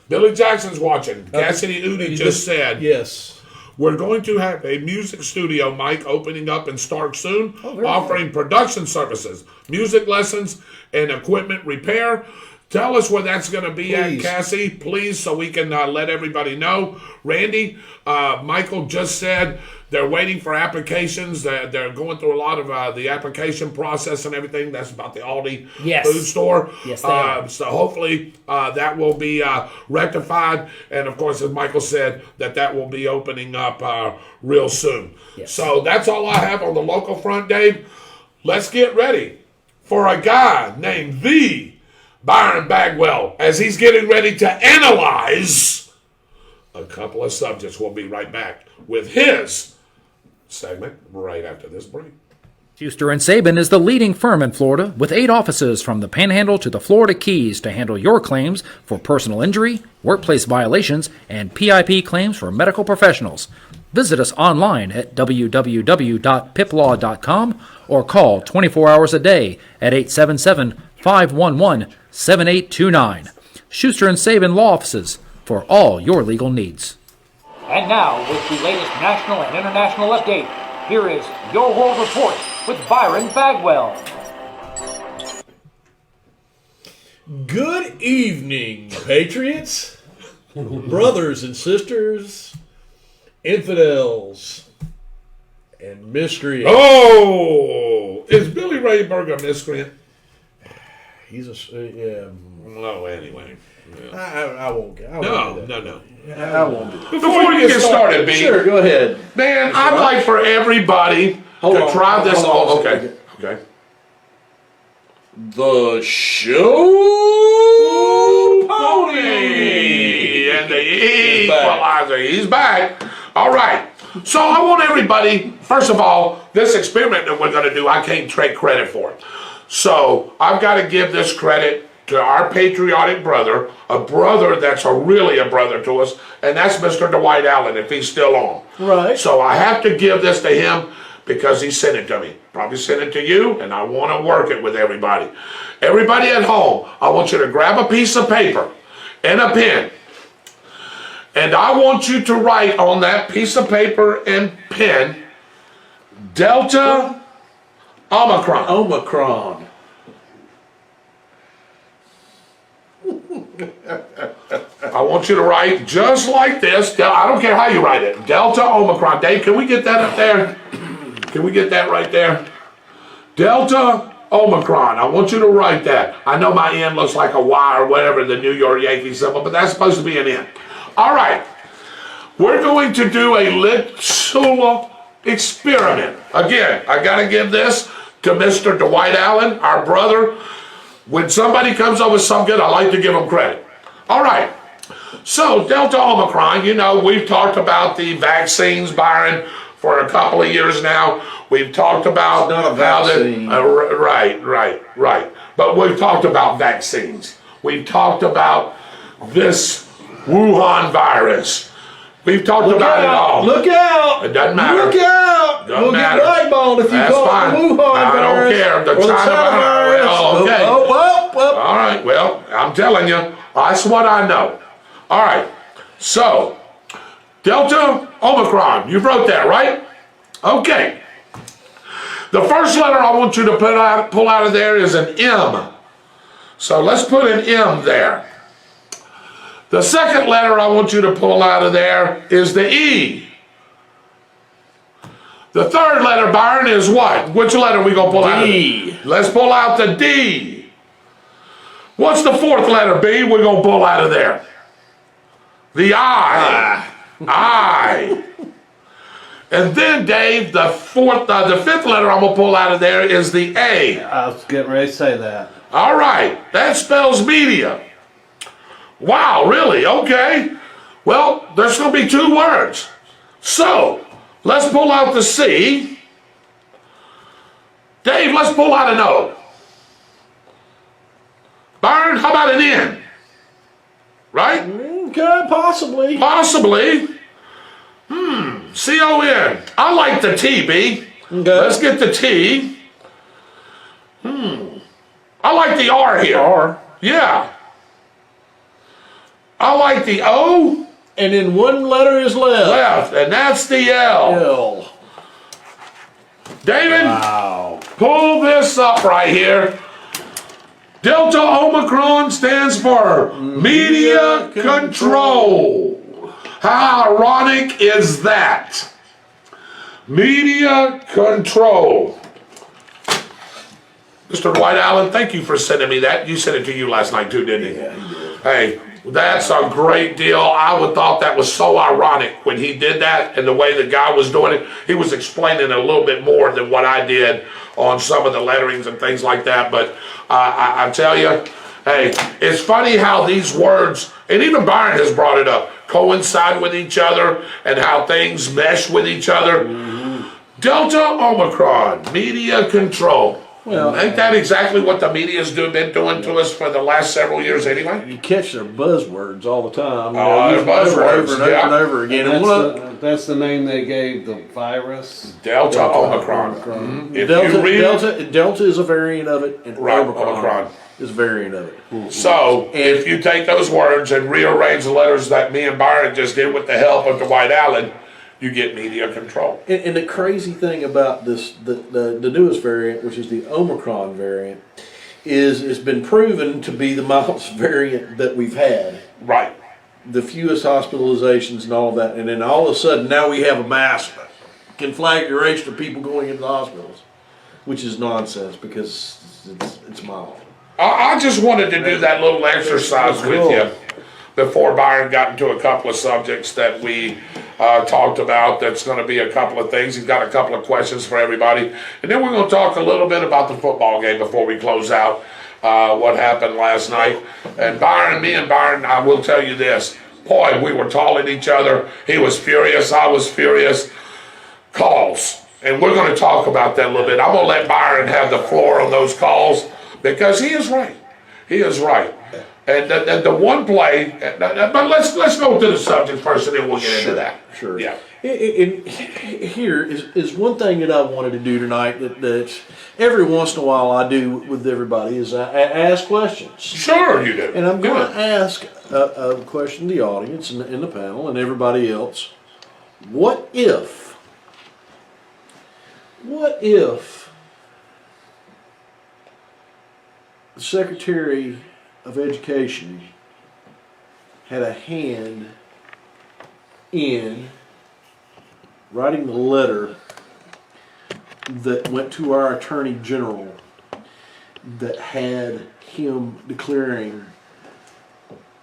Billy Jackson's watching. Cassidy Udi just said. Yes. We're going to have a music studio, Mike, opening up in Stark soon, offering production services, music lessons, and equipment repair. Tell us where that's going to be at, Cassie, please, so we can let everybody know. Randy, Michael just said they're waiting for applications. They're going through a lot of the application process and everything. That's about the Aldi food store. Yes, they are. So hopefully that will be rectified. And, of course, as Michael said, that will be opening up real soon. Yes. So that's all I have on the local front, Dave. Let's get ready for a guy named the Byron Bagwell as he's getting ready to analyze a couple of subjects. We'll be right back with his segment right after this break. Schuster and Sabin is the leading firm in Florida with 8 offices from the Panhandle to the Florida Keys to handle your claims for personal injury, workplace violations, and PIP claims for medical professionals. Visit us online at www.piplaw.com or call 24 hours a day at 877-511-7829. Schuster and Sabin Law Offices for all your legal needs. And now, with the latest national and international update, here is Your World Report with Byron Bagwell. Good evening, Patriots, brothers and sisters, infidels, and miscreants. Oh, is Billy Rayburg a miscreant? He's a yeah. No, anyway. Yeah. I won't. No. I won't. Before you get started, B, Sure, go ahead. man, I'd like for everybody to try this. Hold on. Okay. The show pony And the equalizer. He's back. All right. So I want everybody, first of all, this experiment that we're going to do, I can't take credit for it. So I've got to give this credit to our patriotic brother, a brother that's really a brother to us, and that's Mr. Dwight Allen, if he's still on. Right. So I have to give this to him because he sent it to me. Probably sent it to you, and I want to work it with everybody. Everybody at home, I want you to grab a piece of paper and a pen, and I want you to write on that piece of paper and pen, Delta Omicron. I want you to write just like this. I don't care how you write it. Delta Omicron. Dave, can we get that up there? Can we get that right there? Delta Omicron. I want you to write that. I know my N looks like a Y or whatever, the New York Yankee symbol, but that's supposed to be an N. All right. We're going to do a little experiment. Again, I got to give this to Mr. Dwight Allen, our brother. When somebody comes up with something good, I like to give them credit. All right. So, Delta Omicron, you know, we've talked about the vaccines, Byron, for a couple of years now. We've talked about It's not a vaccine. Right. But we've talked about vaccines. We've talked about this Wuhan virus. We've talked about it all. Look out! It doesn't matter. Look out! Doesn't We'll matter. get blackballed if you That's call fine. it the Wuhan I don't virus. care. The or the China China virus. virus. Well, okay. Oh. All right, well, I'm telling you, that's what I know. All right, so, Delta Omicron, you wrote that, right? Okay. The first letter I want you to pull out of there is an M. So let's put an M there. The second letter I want you to pull out of there is the E. The third letter, Byron, is what? Which letter are we going to pull out of D. Let's pull out the D. What's the fourth letter, B, we're going to pull out of there? The I. I. And then, Dave, the fifth letter I'm going to pull out of there is the A. I was getting ready to say that. All right, that spells media. Wow, really? Okay. Well, there's going to be two words. So, let's pull out the C. Dave, let's pull out an O. Byron, how about an N? Right? Okay, possibly. Possibly. C-O-N. I like the T, B. Okay. Let's get the T. I like the R here. R. Yeah. I like the O. And then one letter is left. And that's the L. L. David, Wow. pull this up right here. Delta Omicron stands for Media Control. How ironic is that? Media Control. Mr. Dwight Allen, thank you for sending me that. You sent it to you last night too, didn't he? Yeah, he did. Hey, that's a great deal. I would thought that was so ironic when he did that and the way the guy was doing it. He was explaining a little bit more than what I did on some of the letterings and things like that. But I tell you, hey, it's funny how these words, and even Byron has brought it up, coincide with each other and how things mesh with each other. Delta Omicron, media control. Well, Ain't that exactly what the media's been doing to us for the last several years anyway? you catch their buzzwords all the time. You Oh, know, they're using over buzzwords, and over yeah. and over again. And That's the name they gave the virus. Delta Omicron. If Delta, you read, Delta is a variant of it, and Right, Omicron Omicron. is a variant of it. so if you take those words and rearrange the letters that me and Byron just did with the help of Dwight Allen, you get media control. And the crazy thing about this, the newest variant, which is the Omicron variant, is it's been proven to be the mildest variant that we've had. Right. The fewest hospitalizations and all of that. And then all of a sudden, now we have a mass conflagration of people going into the hospitals, which is nonsense because it's mild. I just wanted to do that little exercise with you before Byron got into a couple of subjects that we talked about. That's going to be a couple of things. He's got a couple of questions for everybody. And then we're going to talk a little bit about the football game before we close out what happened last night. And me and Byron, I will tell you this. Boy, we were tall at each other. He was furious. I was furious. Calls. And we're going to talk about that a little bit. I'm going to let Byron have the floor on those calls because he is right. He is right. And the one play, but let's go to the subject first, and then we'll get into that. Sure. Yeah. And here is one thing that I wanted to do tonight that every once in a while I do with everybody is I ask questions. Sure, you do. And I'm going Good. to ask a question to the audience and in the panel and everybody else. What if the Secretary of Education had a hand in writing the letter that went to our Attorney General that had him declaring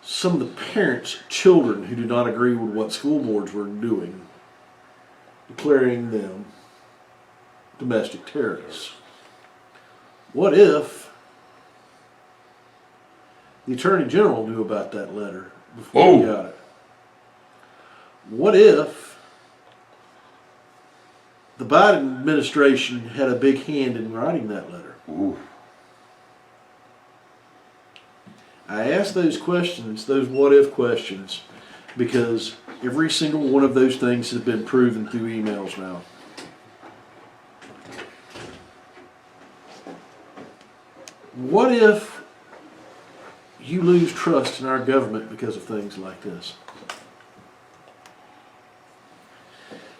some of the parents' children who do not agree with what school boards were doing, declaring them domestic terrorists. What if the Attorney General knew about that letter before he got it? What if the Biden administration had a big hand in writing that letter? Ooh. I ask those questions, those what-if questions, because every single one of those things has been proven through emails now. What if you lose trust in our government because of things like this?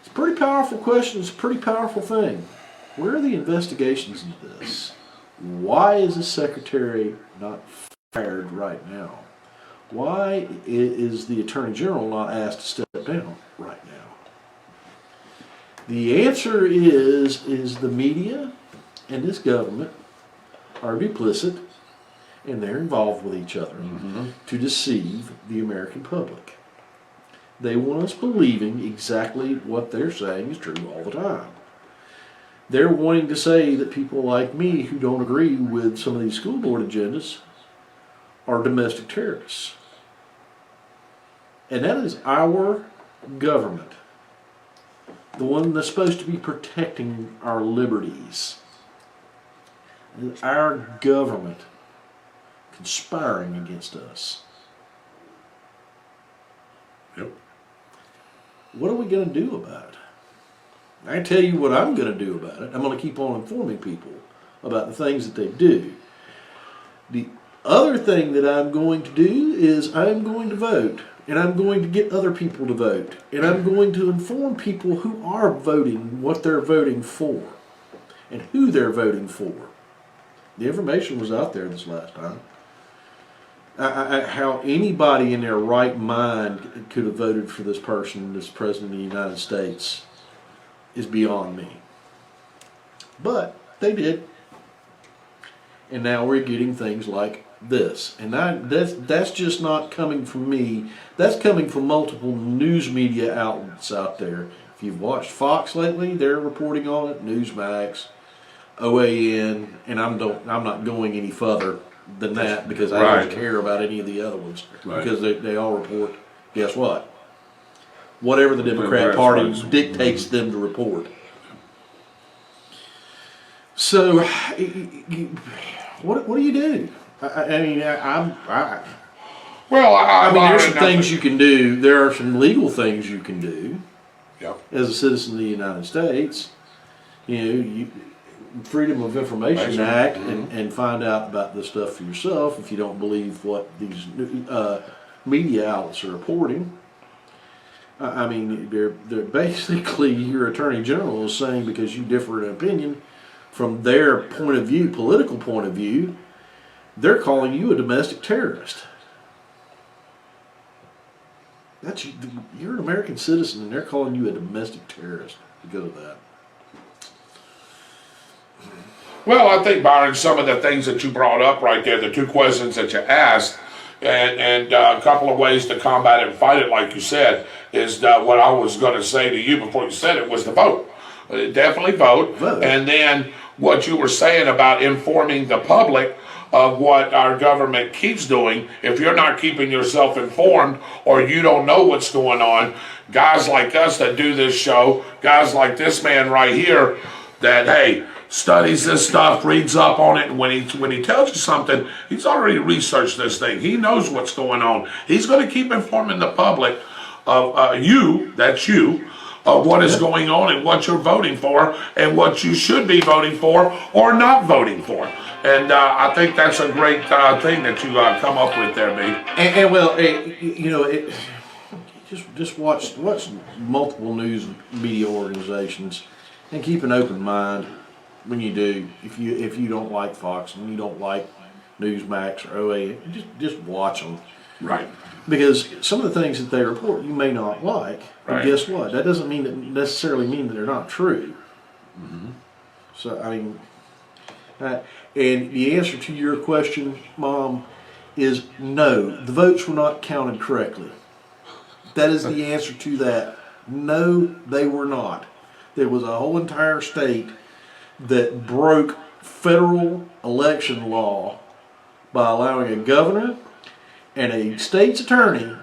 It's a pretty powerful question. It's a pretty powerful thing. Where are the investigations into this? Why is the secretary not fired right now? Why is the Attorney General not asked to step down right now? The answer is the media and this government are duplicit, and they're involved with each other to deceive the American public. They want us believing exactly what they're saying is true all the time. They're wanting to say that people like me who don't agree with some of these school board agendas are domestic terrorists. And that is our government, the one that's supposed to be protecting our liberties. And our government conspiring against us. Yep. What are we going to do about it? I can tell you what I'm going to do about it. I'm going to keep on informing people about the things that they do. The other thing that I'm going to do is I'm going to vote, and I'm going to get other people to vote, and I'm going to inform people who are voting what they're voting for and who they're voting for. The information was out there this last time. How anybody in their right mind could have voted for this person as President of the United States is beyond me. But they did. And now we're getting things like this. And that's just not coming from me. That's coming from multiple news media outlets out there. If you've watched Fox lately, they're reporting on it, Newsmax, OAN, and I'm not going any further than that because I don't care about any of the other ones because they all report, guess what? Whatever the Democrat Party dictates them to report. So, what do you do? I mean, there's some things you can do. There are some legal things you can do as a citizen of the United States. Freedom of Information Act and find out about this stuff for yourself if you don't believe what these media outlets are reporting. I mean, they're basically your Attorney General is saying because you differ in opinion from their point of view, political point of view, they're calling you a domestic terrorist. You're an American citizen and they're calling you a domestic terrorist because of that. Well, I think, Byron, some of the things that you brought up right there, the two questions that you asked, and a couple of ways to combat it and fight it, like you said, is what I was going to say to you before you said it, was to vote. Definitely vote. And then what you were saying about informing the public of what our government keeps doing. If you're not keeping yourself informed or you don't know what's going on, guys like us that do this show, guys like this man right here that, hey, studies this stuff, reads up on it, and when he tells you something, he's already researched this thing. He knows what's going on. He's going to keep informing the public of of what is going on and what you're voting for and what you should be voting for or not voting for. And I think that's a great thing that you come up with there, B. Just watch multiple news media organizations and keep an open mind. When you do, if you don't like Fox and you don't like Newsmax or OA, just watch them. Right. Because some of the things that they report you may not like, but Right. guess what? That doesn't necessarily mean that they're not true. So, I mean, and the answer to your question, Mom, is no. The votes were not counted correctly. That is the answer to that. No, they were not. There was a whole entire state that broke federal election law by allowing a governor and a state's attorney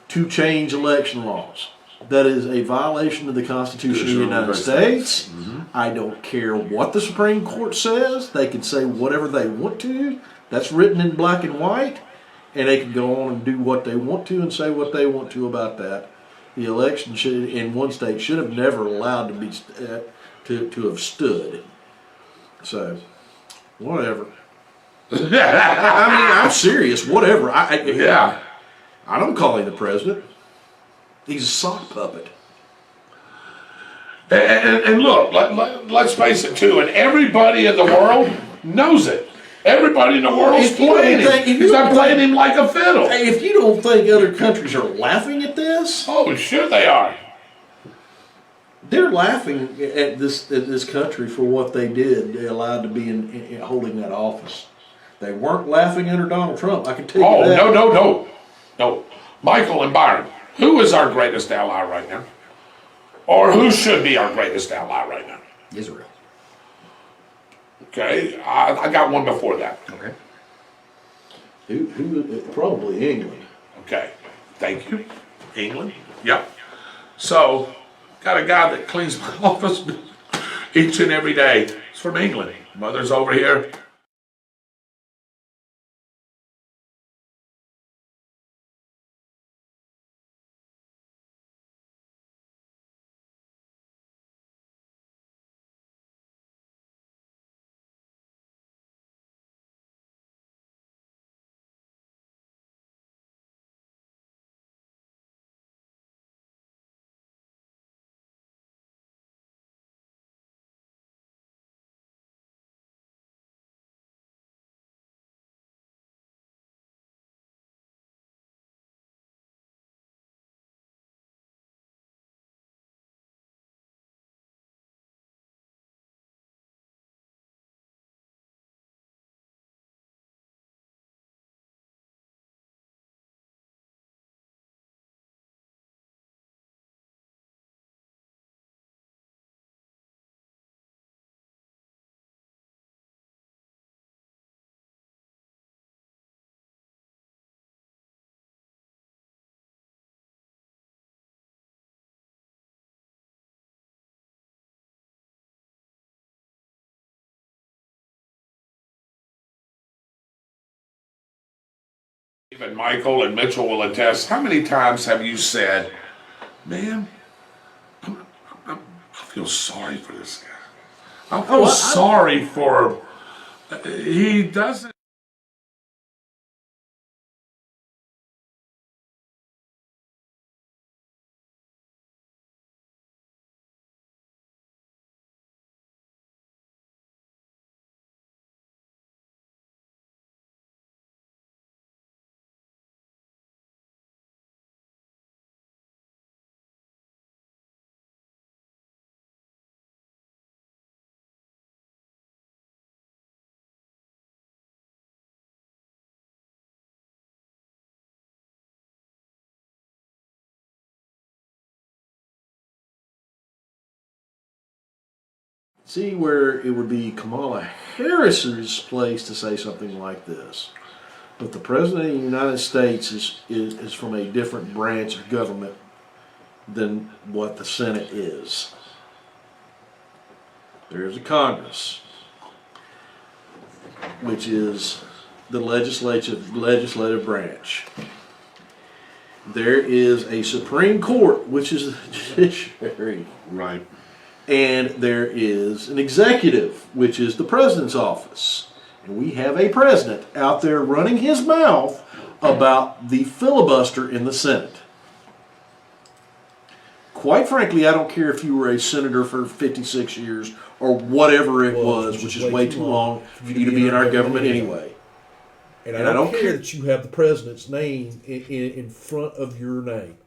to change election laws. That is a violation of the Constitution of the United States. I don't care what the Supreme Court says. They can say whatever they want to. That's written in black and white. And they can go on and do what they want to and say what they want to about that. The election should, in one state, should have never allowed to be to have stood. So, whatever. I mean, I'm serious. Whatever. Yeah. I don't call him the president. He's a sock puppet. And look, let's face it too, and everybody in the world knows it. Everybody in the world's playing him. He's not playing him like a fiddle. Hey, if you don't think other countries are laughing at this, Oh, sure they are. they're laughing at this country for what they did. They allowed to be in holding that office. They weren't laughing under Donald Trump. I can tell you Oh, that. no. Michael and Byron, who is our greatest ally right now? Or who should be our greatest ally right now? Israel. Okay, I got one before that. Okay. Who? Probably England. Okay, thank you. England? Yep. So, got a guy that cleans my office each and every day. He's from England. Mother's over here. Even Michael and Mitchell will attest. How many times have you said, man, I feel sorry for this guy. I feel sorry for he doesn't. See where it would be Kamala Harris's place to say something like this. But the President of the United States is from a different branch of government than what the Senate is. There's a Congress, which is the legislative branch. There is a Supreme Court, which is the judiciary. Right. And there is an executive, which is the president's office. And we have a president out there running his mouth about the filibuster in the Senate. Quite frankly, I don't care if you were a senator for 56 years or whatever it was, which is way too long for you to be in our government anyway. And I don't care that you have the president's name in front of your name.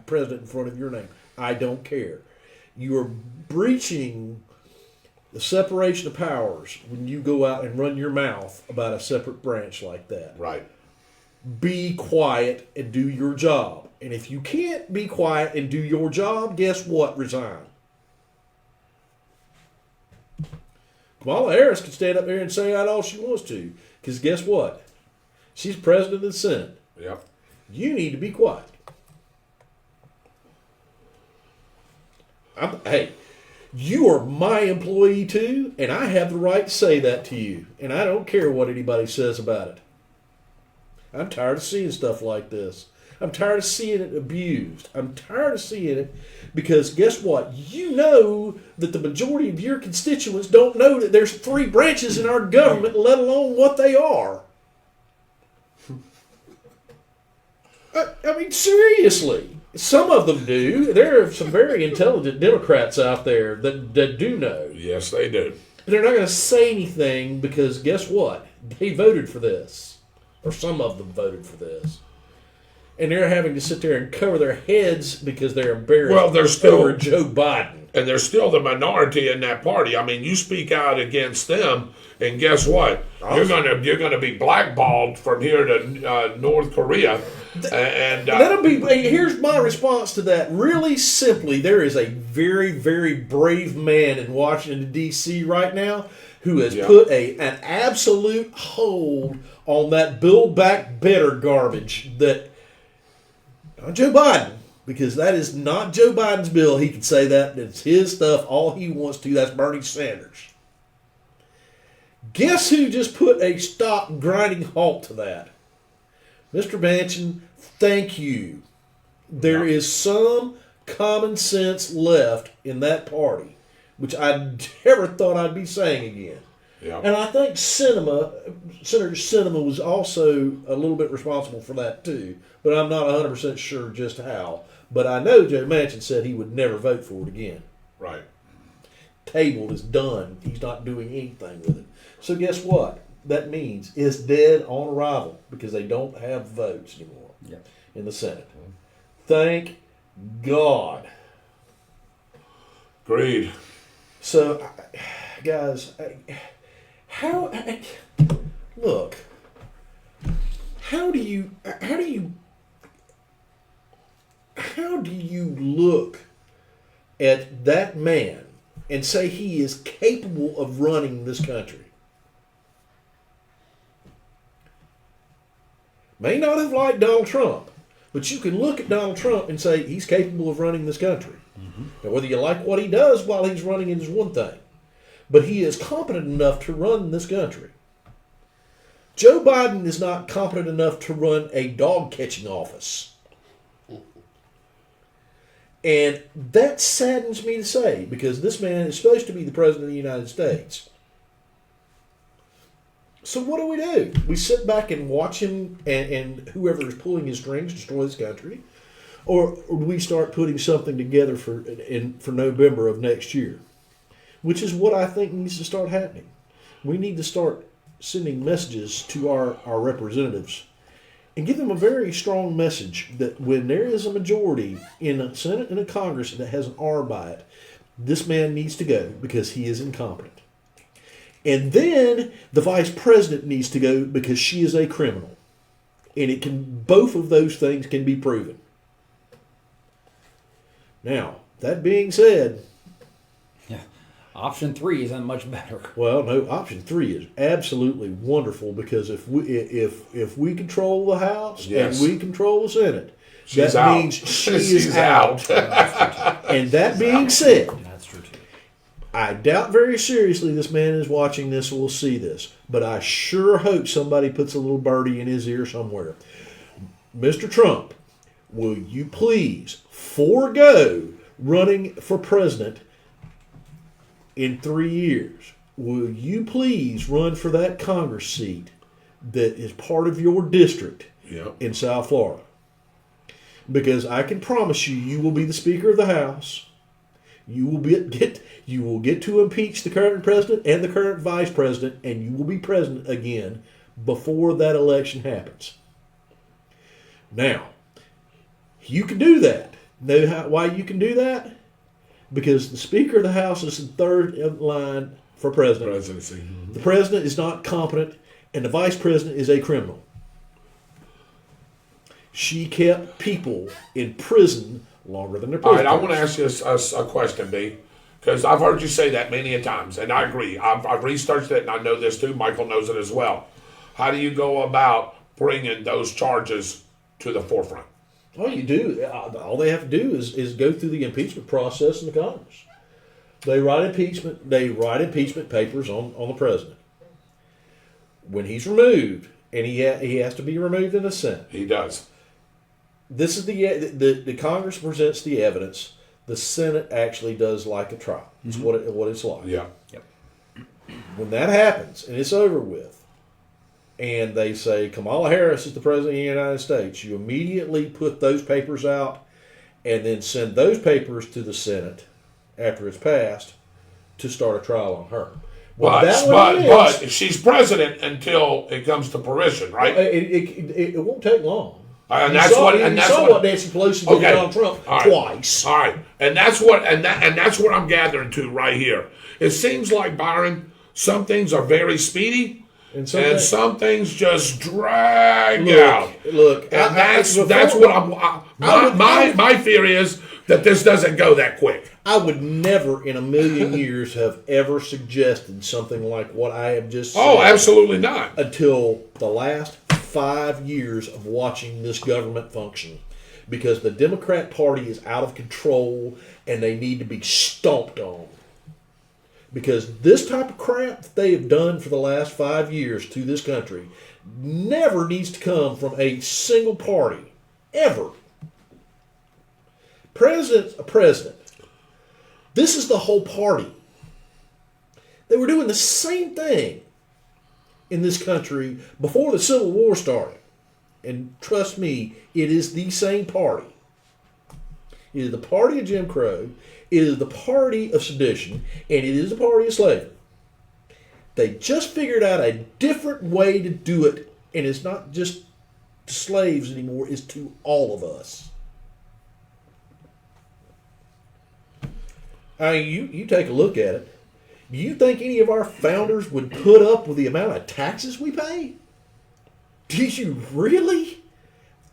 President in front of your name. I don't care. You are breaching the separation of powers when you go out and run your mouth about a separate branch like that. Right. Be quiet and do your job. And if you can't be quiet and do your job, guess what? Resign. Kamala Harris can stand up there and say that all she wants to. Because guess what? She's president of the Senate. Yep. You need to be quiet. Hey, you are my employee too, and I have the right to say that to you. And I don't care what anybody says about it. I'm tired of seeing stuff like this. I'm tired of seeing it abused. I'm tired of seeing it because guess what? You know that the majority of your constituents don't know that there's 3 branches in our government, let alone what they are. I mean, seriously. Some of them do. There are some very intelligent Democrats out there that do know. Yes, they do. But they're not going to say anything because guess what? They voted for this. Or some of them voted for this. And they're having to sit there and cover their heads because they're embarrassed over Joe Biden. And they're still the minority in that party. I mean, you speak out against them, and guess what? You're gonna be blackballed from here to North Korea. And let them be. Here's my response to that. Really simply, there is a very, very brave man in Washington D.C. right now who has put an absolute hold on that Build Back Better garbage that. Not Joe Biden, because that is not Joe Biden's bill. He can say that. It's his stuff. All he wants to. That's Bernie Sanders. Guess who just put a stop grinding halt to that? Mr. Manchin, thank you. There is some common sense left in that party, which I never thought I'd be saying again. Yeah. And I think Senator Sinema was also a little bit responsible for that too, but I'm not 100% sure just how. But I know Joe Manchin said he would never vote for it again. Right. Tabled is done. He's not doing anything with it. So guess what? That means it's dead on arrival because they don't have votes anymore in the Senate. Thank God. Agreed. So, guys, how do you look at that man and say he is capable of running this country? May not have liked Donald Trump, but you can look at Donald Trump and say he's capable of running this country. Mm-hmm. Now, whether you like what he does while he's running is one thing, but he is competent enough to run this country. Joe Biden is not competent enough to run a dog catching office. And that saddens me to say, because this man is supposed to be the President of the United States. So what do? We sit back and watch him and whoever is pulling his strings destroy this country? Or do we start putting something together for November of next year? Which is what I think needs to start happening. We need to start sending messages to our representatives and give them a very strong message that when there is a majority in a Senate and a Congress that has an R by it, this man needs to go because he is incompetent. And then the vice president needs to go because she is a criminal. And both of those things can be proven. Now, that being said, option 3 isn't much better. Well, no, option 3 is absolutely wonderful because if we control the House and we control the Senate, that means she is out. And that being said, That's true too. I doubt very seriously this man is watching this or will see this, but I sure hope somebody puts a little birdie in his ear somewhere. Mr. Trump, will you please forego running for president in 3 years? Will you please run for that Congress seat that is part of your district in South Florida? Because I can promise you will be the Speaker of the House. You will get to impeach the current president and the current vice president, and you will be president again before that election happens. Now, you can do that. Know why you can do that? Because the Speaker of the House is in third in line for Presidency. The president is not competent, and the vice president is a criminal. She kept people in prison longer than their All prison. right, I want to ask you a question, B, because I've heard you say that many a times, and I agree. I've researched it, and I know this too. Michael knows it as well. How do you go about bringing those charges to the forefront? All you do, all they have to do is go through the impeachment process in the Congress. They write impeachment papers on the president. When he's removed, and he has to be removed in the Senate. He does. This is the Congress presents the evidence. The Senate actually does like a trial. It's what it's like. Yeah. Yep. When that happens and it's over with, and they say Kamala Harris is the president of the United States, you immediately put those papers out, and then send those papers to the Senate after it's passed to start a trial on her. Well, But she's president until it comes to fruition, right? It won't take long. And You that's saw what Nancy Pelosi did to Donald Trump All right. twice. All right, and that's what I'm gathering to right here. It seems like, Byron, some things are very speedy, and some things just drag out. Look, and that's what my fear is, that this doesn't go that quick. I would never in a million years have ever suggested something like what I have just said. Oh, absolutely not. Until the last 5 years of watching this government function. Because the Democrat Party is out of control and they need to be stomped on. Because this type of crap that they have done for the last 5 years to this country never needs to come from a single party. Ever. President's a president. This is the whole party. They were doing the same thing in this country before the Civil War started. And trust me, it is the same party. It is the party of Jim Crow. It is the party of sedition. And it is the party of slavery. They just figured out a different way to do it. And it's not just to slaves anymore. It's to all of us. I mean, you take a look at it. Do you think any of our founders would put up with the amount of taxes we pay? Did you really?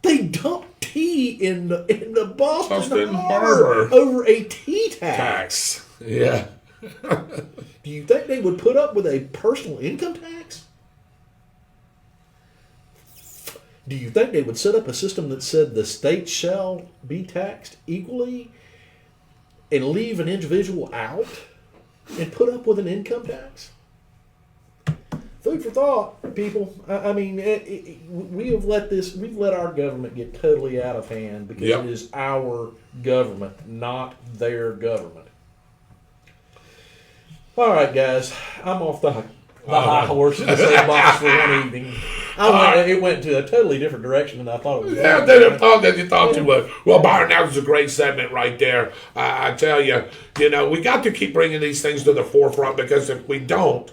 They dumped tea in the Boston Harbor over a tea tax. Yeah. Do you think they would put up with a personal income tax? Do you think they would set up a system that said the state shall be taxed equally and leave an individual out and put up with an income tax? Food for thought, people. I mean, we've let our government get totally out of hand because it is our government, not their government. All right, guys, I'm off the high horse in the sandbox for one evening. It went to a totally different direction than I thought it was. Yeah, I didn't thought that you thought you would. Well, Byron, that was a great segment right there. I tell you, we got to keep bringing these things to the forefront, because if we don't,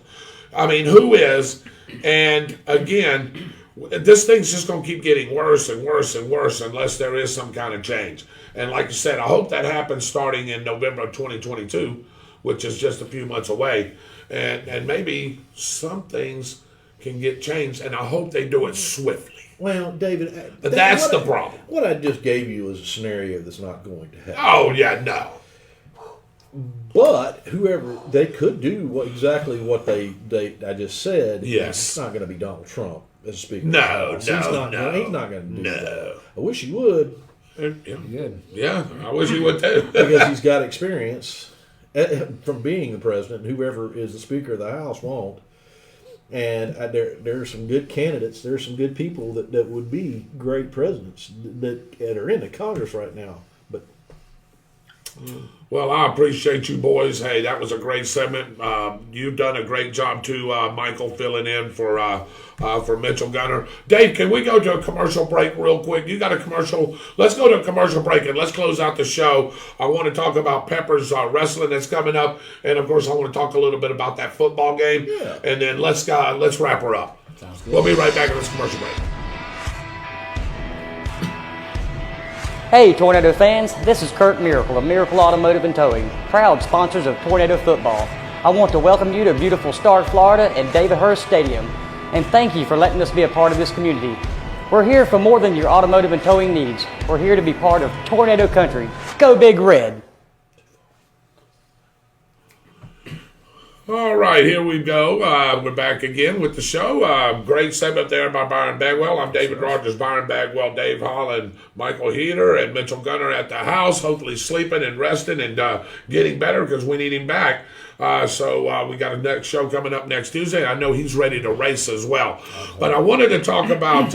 I mean, who is? And again, this thing's just going to keep getting worse and worse and worse unless there is some kind of change. And like you said, I hope that happens starting in November of 2022, which is just a few months away. And maybe some things can get changed, and I hope they do it swiftly. Well, David, that's the problem. What I just gave you is a scenario that's not going to happen. Oh, yeah, no. But whoever, they could do exactly what I just said. Yes. It's not going to be Donald Trump as Speaker. No. He's not going to do that. I wish he would. Yeah, I wish he would too. Because he's got experience from being the president. Whoever is the Speaker of the House won't. And there are some good candidates. There are some good people that would be great presidents that are in the Congress right now. But well, I appreciate you boys. Hey, that was a great segment. You've done a great job too, Michael, filling in for Mitchell Gunner. Dave, can we go to a commercial break real quick? You got a commercial? Let's go to a commercial break and let's close out the show. I want to talk about Pepper's wrestling that's coming up, and of course, I want to talk a little bit about that football game. Yeah. And then let's wrap her up. Sounds good. We'll be right back on this commercial break. Hey Tornado fans, this is Kurt Miracle of Miracle Automotive and Towing, proud sponsors of Tornado Football. I want to welcome you to beautiful Stark, Florida at David Hurst Stadium, and thank you for letting us be a part of this community. We're here for more than your automotive and towing needs. We're here to be part of Tornado Country. Go Big Red! All right, here we go. We're back again with the show. Great segment there by Byron Bagwell. I'm David Rodgers, Byron Bagwell, Dave Holland, Michael Heater, and Mitchell Gunner at the house, hopefully sleeping and resting and getting better because we need him back. So we got a next show coming up next Tuesday. I know he's ready to race as well. Okay. But I wanted to talk about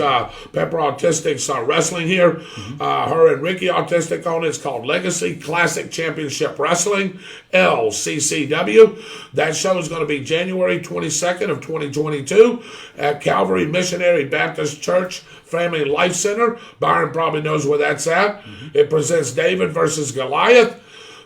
Pepper Autistic's wrestling here. Her and Ricky Autistic on it. It's called Legacy Classic Championship Wrestling, LCCW. That show is going to be January 22nd of 2022 at Calvary Missionary Baptist Church Family Life Center. Byron probably knows where that's at. It presents David versus Goliath.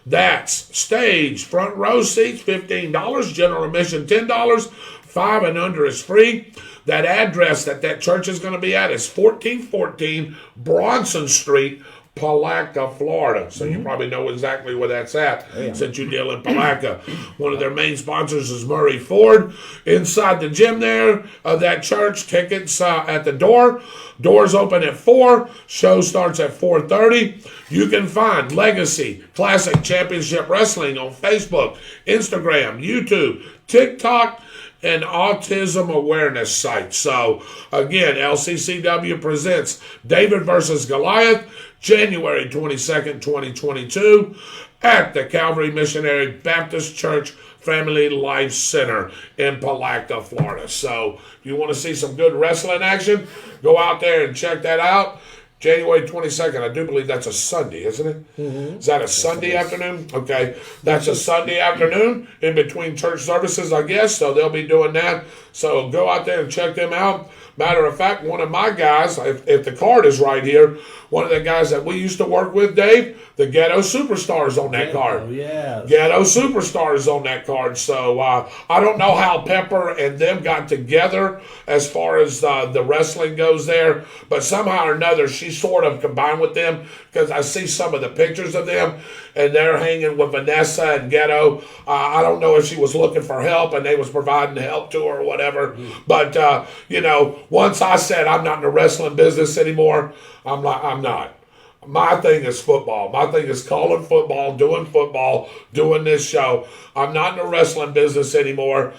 That's stage, front row seats, $15, general admission, $10, 5 and under is free. That address that church is going to be at is 1414 Bronson Street, Palatka, Florida. So you probably know exactly where that's at since you deal in Palatka. One of their main sponsors is Murray Ford. Inside the gym there of that church, tickets at the door. Doors open at 4. Show starts at 4:30. You can find Legacy Classic Championship Wrestling on Facebook, Instagram, YouTube, TikTok, and autism awareness site. So, again, LCCW presents David versus Goliath, January 22nd, 2022, at the Calvary Missionary Baptist Church Family Life Center in Palatka, Florida. So, if you want to see some good wrestling action, go out there and check that out. January 22nd, I do believe that's a Sunday, isn't it? Mm-hmm. Is that a Sunday afternoon? Okay, that's a Sunday afternoon in between church services, I guess, so they'll be doing that. So go out there and check them out. Matter of fact, one of my guys, if the card is right here, one of the guys that we used to work with, Dave, the Ghetto Superstars on that card. Oh, yeah. Ghetto Superstars on that card. So I don't know how Pepper and them got together as far as the wrestling goes there, but somehow or another she sort of combined with them because I see some of the pictures of them and they're hanging with Vanessa and Ghetto. I don't know if she was looking for help and they was providing help to her or whatever. But, once I said I'm not in the wrestling business anymore, I'm not. My thing is football. My thing is calling football, doing this show. I'm not in the wrestling business anymore.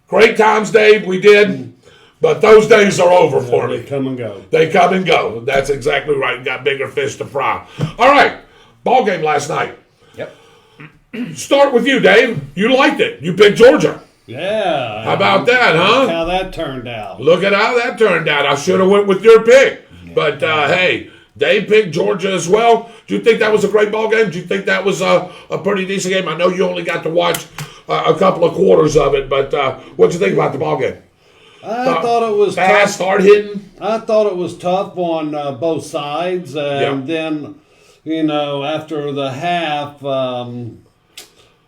Great times, Dave, we did. But those days are over for me. They come and go. They come and go. That's exactly right. Got bigger fish to fry. All right. Ball game last night. Yep. Start with you, Dave. You liked it. You picked Georgia. Yeah. How about that, huh? Look how that turned out. Look at how that turned out. I should have went with your pick. But, hey, Dave picked Georgia as well. Do you think that was a great ball game? Do you think that was a pretty decent game? I know you only got to watch a couple of quarters of it, but what'd you think about the ball game? I thought it was fast, tough. hard hitting. I thought it was tough on both sides, and then, after the half,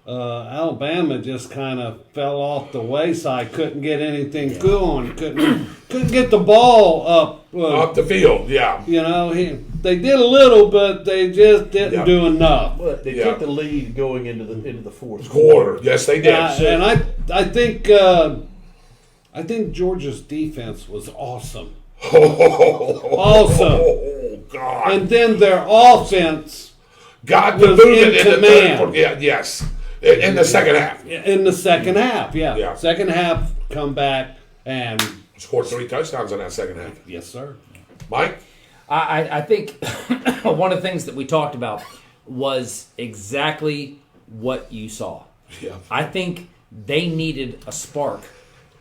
Alabama just kind of fell off the wayside. Couldn't get anything going. Couldn't get the ball up the field. Yeah. They did a little, but they just didn't do enough. But they took the lead going into the fourth quarter. Yes, they did. And I think Georgia's defense was awesome. Awesome. Oh, God. And then their offense got the movement in the third. Yes. In the second half. In the second half, yeah. Second half, come back and scored 3 touchdowns in that second half. Yes, sir. Mike? I think one of the things that we talked about was exactly what you saw. Yeah. I think they needed a spark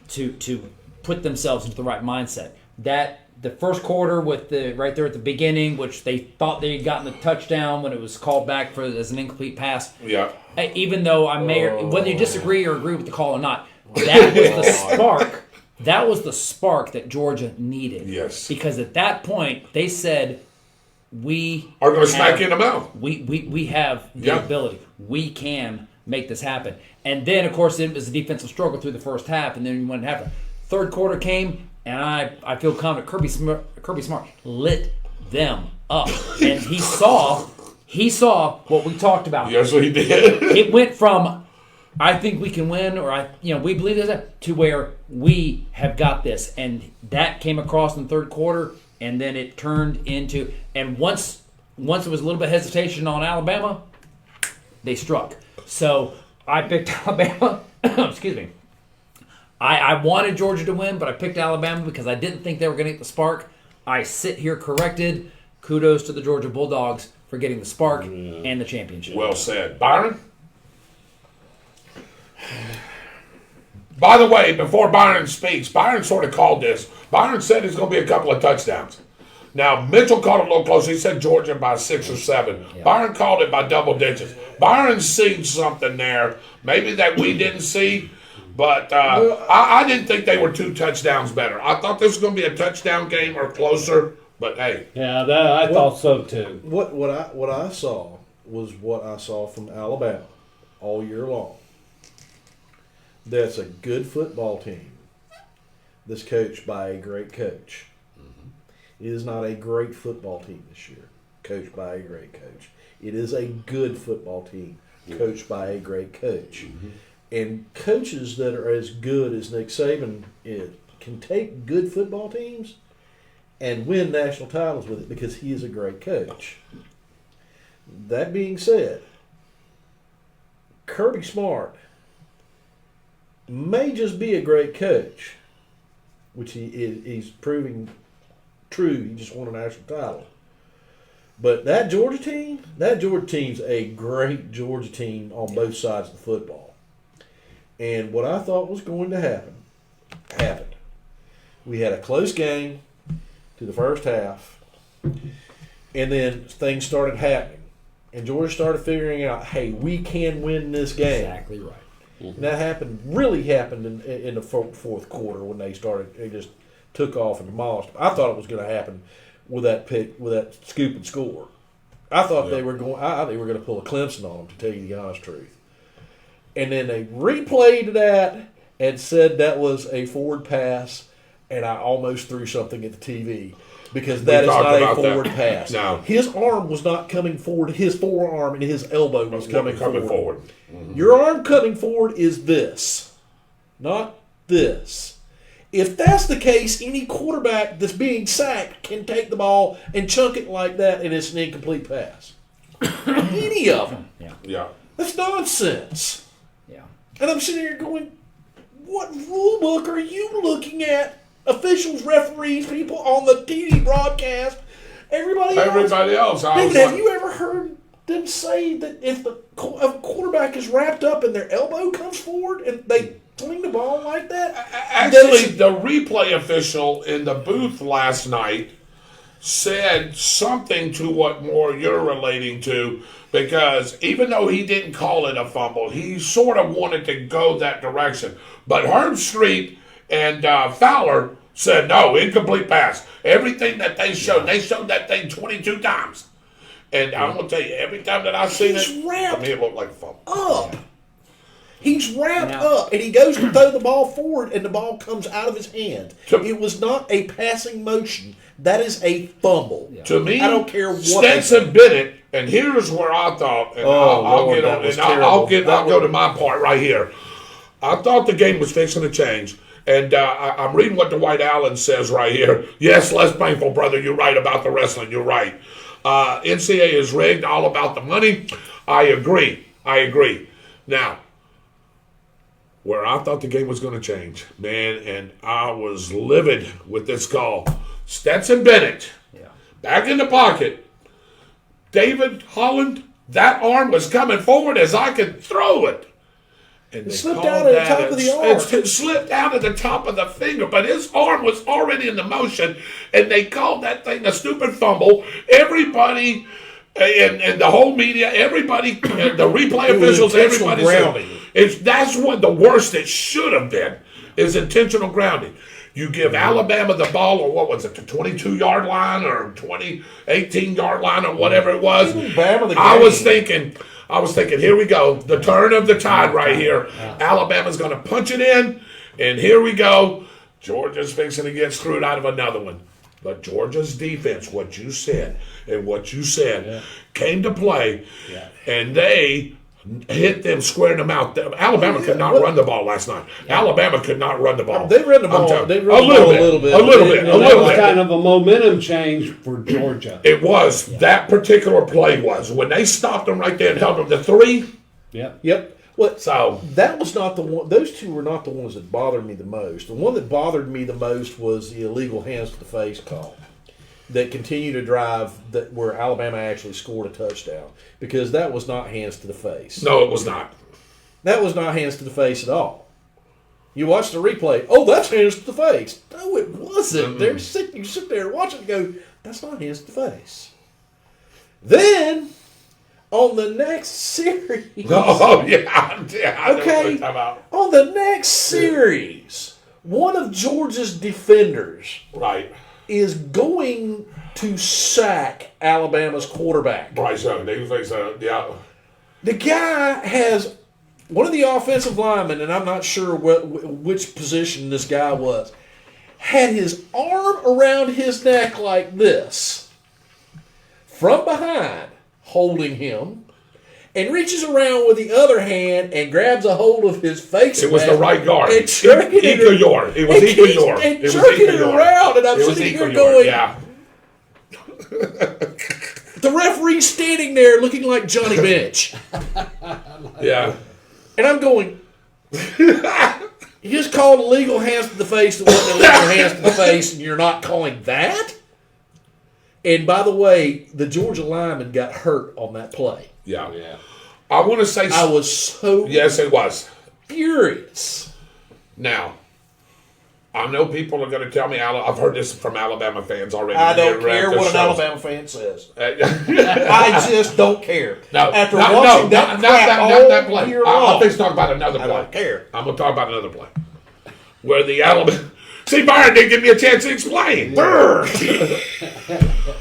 to put themselves into the right mindset. That the first quarter with the right there at the beginning, which they thought they had gotten the touchdown when it was called back as an incomplete pass. Yeah. Even though I may, whether you disagree or agree with the call or not, that was the spark. That was the spark that Georgia needed. Yes. Because at that point they said, "We are going to smack you in the mouth. We have the ability. We can make this happen." And then, of course, it was a defensive struggle through the first half, and then what happened? Third quarter came, and I feel confident Kirby Smart lit them up, and he saw what we talked about. Yes, he did. It went from I think we can win, or we believe this, to where we have got this, and that came across in the third quarter, and then it turned into, and once it was a little bit of hesitation on Alabama, they struck. So I picked Alabama. Excuse me. I wanted Georgia to win, but I picked Alabama because I didn't think they were going to get the spark. I sit here corrected. Kudos to the Georgia Bulldogs for getting the spark and the championship. Well said. Byron? By the way, before Byron speaks, Byron sort of called this. Byron said it's going to be a couple of touchdowns. Now, Mitchell called it a little close. He said Georgia by 6 or 7. Yeah. Byron called it by double digits. Byron's seen something there, maybe that we didn't see, but I didn't think they were 2 touchdowns better. I thought this was going to be a touchdown game or closer, but hey. Yeah, I thought so too. What I saw was what I saw from Alabama all year long. That's a good football team that's coached by a great coach. It is not a great football team this year, coached by a great coach. It is a good football team, coached by a great coach. And coaches that are as good as Nick Saban is can take good football teams and win national titles with it because he is a great coach. That being said, Kirby Smart may just be a great coach, which he's proving true. He just won a national title. But that Georgia team's a great Georgia team on both sides of the football. And what I thought was going to happen, happened. We had a close game to the first half, and then things started happening. And Georgia started figuring out, hey, we can win this game. Exactly right. And that really happened in the fourth quarter when they just took off and demolished them. I thought it was going to happen with that pick, with that scoop and score. I thought they were going to pull a Clemson on them, to tell you the honest truth. And then they replayed that and said that was a forward pass, and I almost threw something at the TV because that is not a forward pass. No. His arm was not coming forward. His forearm and his elbow was coming forward. Mm-hmm. Your arm coming forward is this, not this. If that's the case, any quarterback that's being sacked can take the ball and chunk it like that, and it's an incomplete pass. Any of them. Yeah. That's nonsense. Yeah. And I'm sitting here going, what rule book are you looking at? Officials, referees, people on the TV broadcast, everybody else. David, have you ever heard them say that if a quarterback is wrapped up and their elbow comes forward and they fling the ball like that? Actually, the replay official in the booth last night said something to what more you're relating to, because even though he didn't call it a fumble, he sort of wanted to go that direction. But Herb Street and Fowler said, no, incomplete pass. Everything that they showed that thing 22 times. And I'm going to tell you, every time that I've seen it, to me it looked like a fumble. Up. He's wrapped up, and he goes to throw the ball forward, and the ball comes out of his hand. It was not a passing motion. That is a fumble. Yeah. To me, I don't care what. Stetson Bennett, and here's where I thought, and I'll go to my part right here. I thought the game was fixing to change. And I'm reading what Dwight Allen says right here. Yes, less painful, brother. You're right about the wrestling. You're right. NCAA is rigged, all about the money. I agree. Now, where I thought the game was going to change, man, and I was livid with this call. Stetson Bennett, back in the pocket. David Holland, that arm was coming forward as I could throw it. And it slipped out at the top of the arm. It slipped out at the top of the finger, but his arm was already in the motion, and they called that thing a stupid fumble. Everybody, and the whole media, everybody, the replay officials, everybody said, that's what the worst it should have been, is intentional grounding. You give Alabama the ball, or what was it, the 22-yard line or 18-yard line or whatever it was. I was thinking, here we go, the turn of the tide right here. Alabama's going to punch it in, and here we go. Georgia's fixing to get screwed out of another one. But Georgia's defense, what you said, came to play, and they hit them square in the mouth. Alabama could not run the ball last night. Alabama could not run the ball. They ran the ball. A little bit. That was kind of a momentum change for Georgia. It was. That particular play was. When they stopped them right there and held them to 3. Yep. Well, So that was not the one. Those two were not the ones that bothered me the most. The one that bothered me the most was the illegal hands to the face call that continued to drive where Alabama actually scored a touchdown, because that was not hands to the face. no, it was not. That was not hands to the face at all. You watch the replay. Oh, that's hands to the face. No, it wasn't. You sit there and watch it and go, that's not hands to the face. Then on the next series. Oh yeah. I know what Okay. you're talking about. On the next series, one of Georgia's defenders Right. is going to sack Alabama's quarterback. Bryce Young. They think so. Yeah. The guy has one of the offensive linemen, and I'm not sure which position this guy was, had his arm around his neck like this from behind, holding him, and reaches around with the other hand and grabs a hold of his face. It was the right guard. And jerking it. Ecuyor. It was and keeps- Ecuyor. And It was jerking it Ecuyor. around, and I'm It was sitting here Ecuyor. going, Yeah. the referee's standing there looking like Johnny Bench. Yeah. And I'm going, you just called illegal hands to the face that wasn't illegal hands to the face, and you're not calling that? And by the way, the Georgia lineman got hurt on that play. Yeah. I want to say. I was so Yes, it was. furious. Now, I know people are going to tell me. I've heard this from Alabama fans already. I don't They're care at what an the shows. Alabama fan says. No, I just don't care. After no, watching that not crap not all that play. year I'll long, just talk about another play. I don't care. I'm going to talk about another play. Where the Alabama... See, Byron didn't give me a chance to explain. Brr.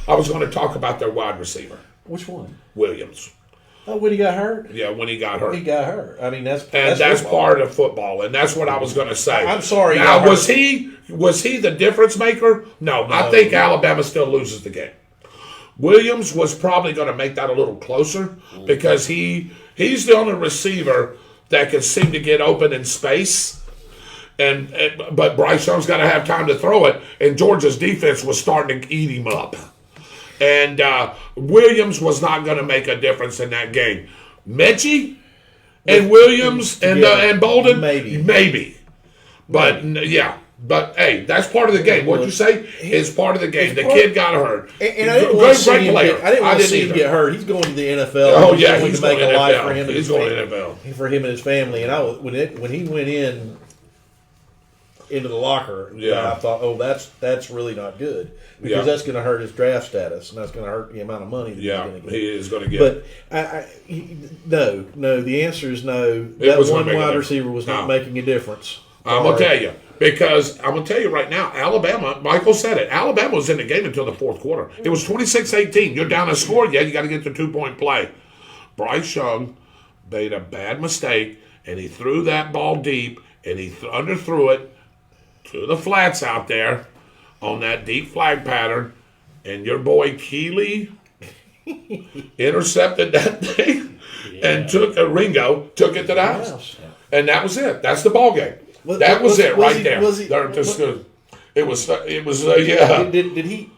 I was going to talk about their wide receiver, Which one? Williams. Oh, when he got hurt? Yeah, when he got hurt. He got hurt. I mean, that's football. part of football, and that's what I was going to say. I'm sorry. he Now, got was hurt. he the difference maker? No, I think Alabama still loses the game. Williams was probably going to make that a little closer because he's the only receiver that can seem to get open in space. But Bryce Young's got to have time to throw it, and Georgia's defense was starting to eat him up. And Williams was not going to make a difference in that game. Mechie and Williams and Bolden, maybe. But yeah. But hey, that's part of the game. What'd you say? It's part of the game. The kid got hurt. And I didn't want to see him get hurt. He's going to the NFL. Oh yeah, he's to make going a life NFL. for him. He's going to NFL. For him and his family. And when he went into the locker, I thought, oh, that's really not good because that's going to hurt his draft status and that's going to hurt the amount of money that he's going to get. He is going to get. But no. The answer is no. That one wide receiver was not making a difference. I'm going to tell you. Because I'm going to tell you right now, Alabama, Michael said it, Alabama was in the game until the fourth quarter. It was 26-18. You're down a score. Yeah, you got to get the 2-point play. Bryce Young made a bad mistake, and he threw that ball deep, and he underthrew it to the flats out there on that deep flag pattern, and your boy Keeley intercepted that thing and took it to the house. And that was it. That's the ball game. That was it right there. It was yeah. Did he?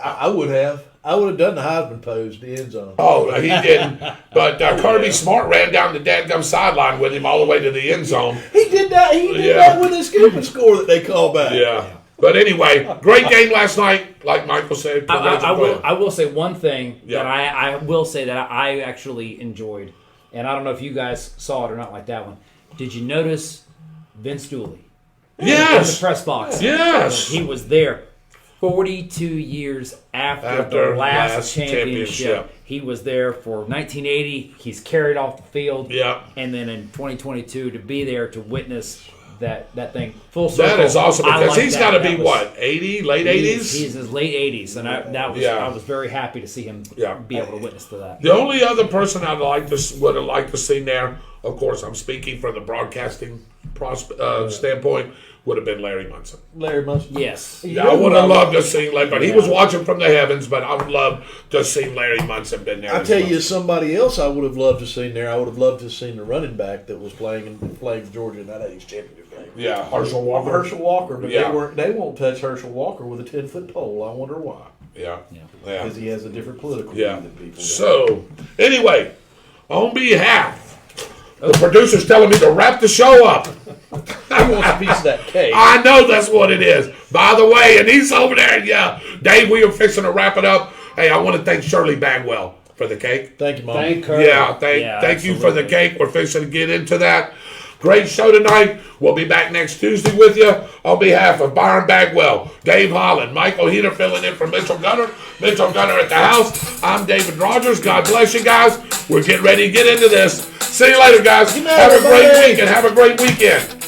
I would have. I would have done the Heisman pose, the end zone. Oh, he didn't. But Kirby Smart ran down the dadgum sideline with him all the way to the end zone. He did that. He did that with his scooping score that they called back. Yeah. But anyway, great game last night. Like Michael said, I will say one thing that I will say that I actually enjoyed, and I don't know if you guys saw it or not like that one. Did you notice Vince Dooley? Yes. In the press box. Yes. He was there 42 years after the last championship. He was there for 1980. He's carried off the field. Yeah. And then in 2022 to be there to witness that thing full circle. That is awesome because he's got to be what, 80, late 80s? He's in his late 80s, and I was very happy to see him be able to witness to that. The only other person would have liked to see there, of course, I'm speaking from the broadcasting standpoint, would have been Larry Munson. Larry Munson. Yes. Yeah, I would have loved to see Larry, but he was watching from the heavens. But I would love to see Larry Munson been there. I tell you, somebody else I would have loved to seen there. I would have loved to have seen the running back that was playing Georgia in that '80s championship game. Yeah, Herschel Walker. Herschel Walker, but Yeah. they won't touch Herschel Walker with a 10-foot pole. I wonder why. Yeah. Because he has a different political Yeah. view than people. So, anyway, on behalf, the producer's telling me to wrap the show up. He wants a piece of that cake. I know that's what it is. By the way, and he's over there. Yeah, Dave, we are fixing to wrap it up. Hey, I want to thank Shirley Bagwell for the cake. Thank you, Mom. Thank her. Yeah, thank you for the cake. We're fixing to get into that. Great show tonight. We'll be back next Tuesday with you. On behalf of Byron Bagwell, Dave Holland, Michael Heater filling in for Mitchell Gunner at the house. I'm David Rodgers. God bless you guys. We're getting ready to get into this. See you later, guys. Good night, Have a great everybody. week and have a great weekend.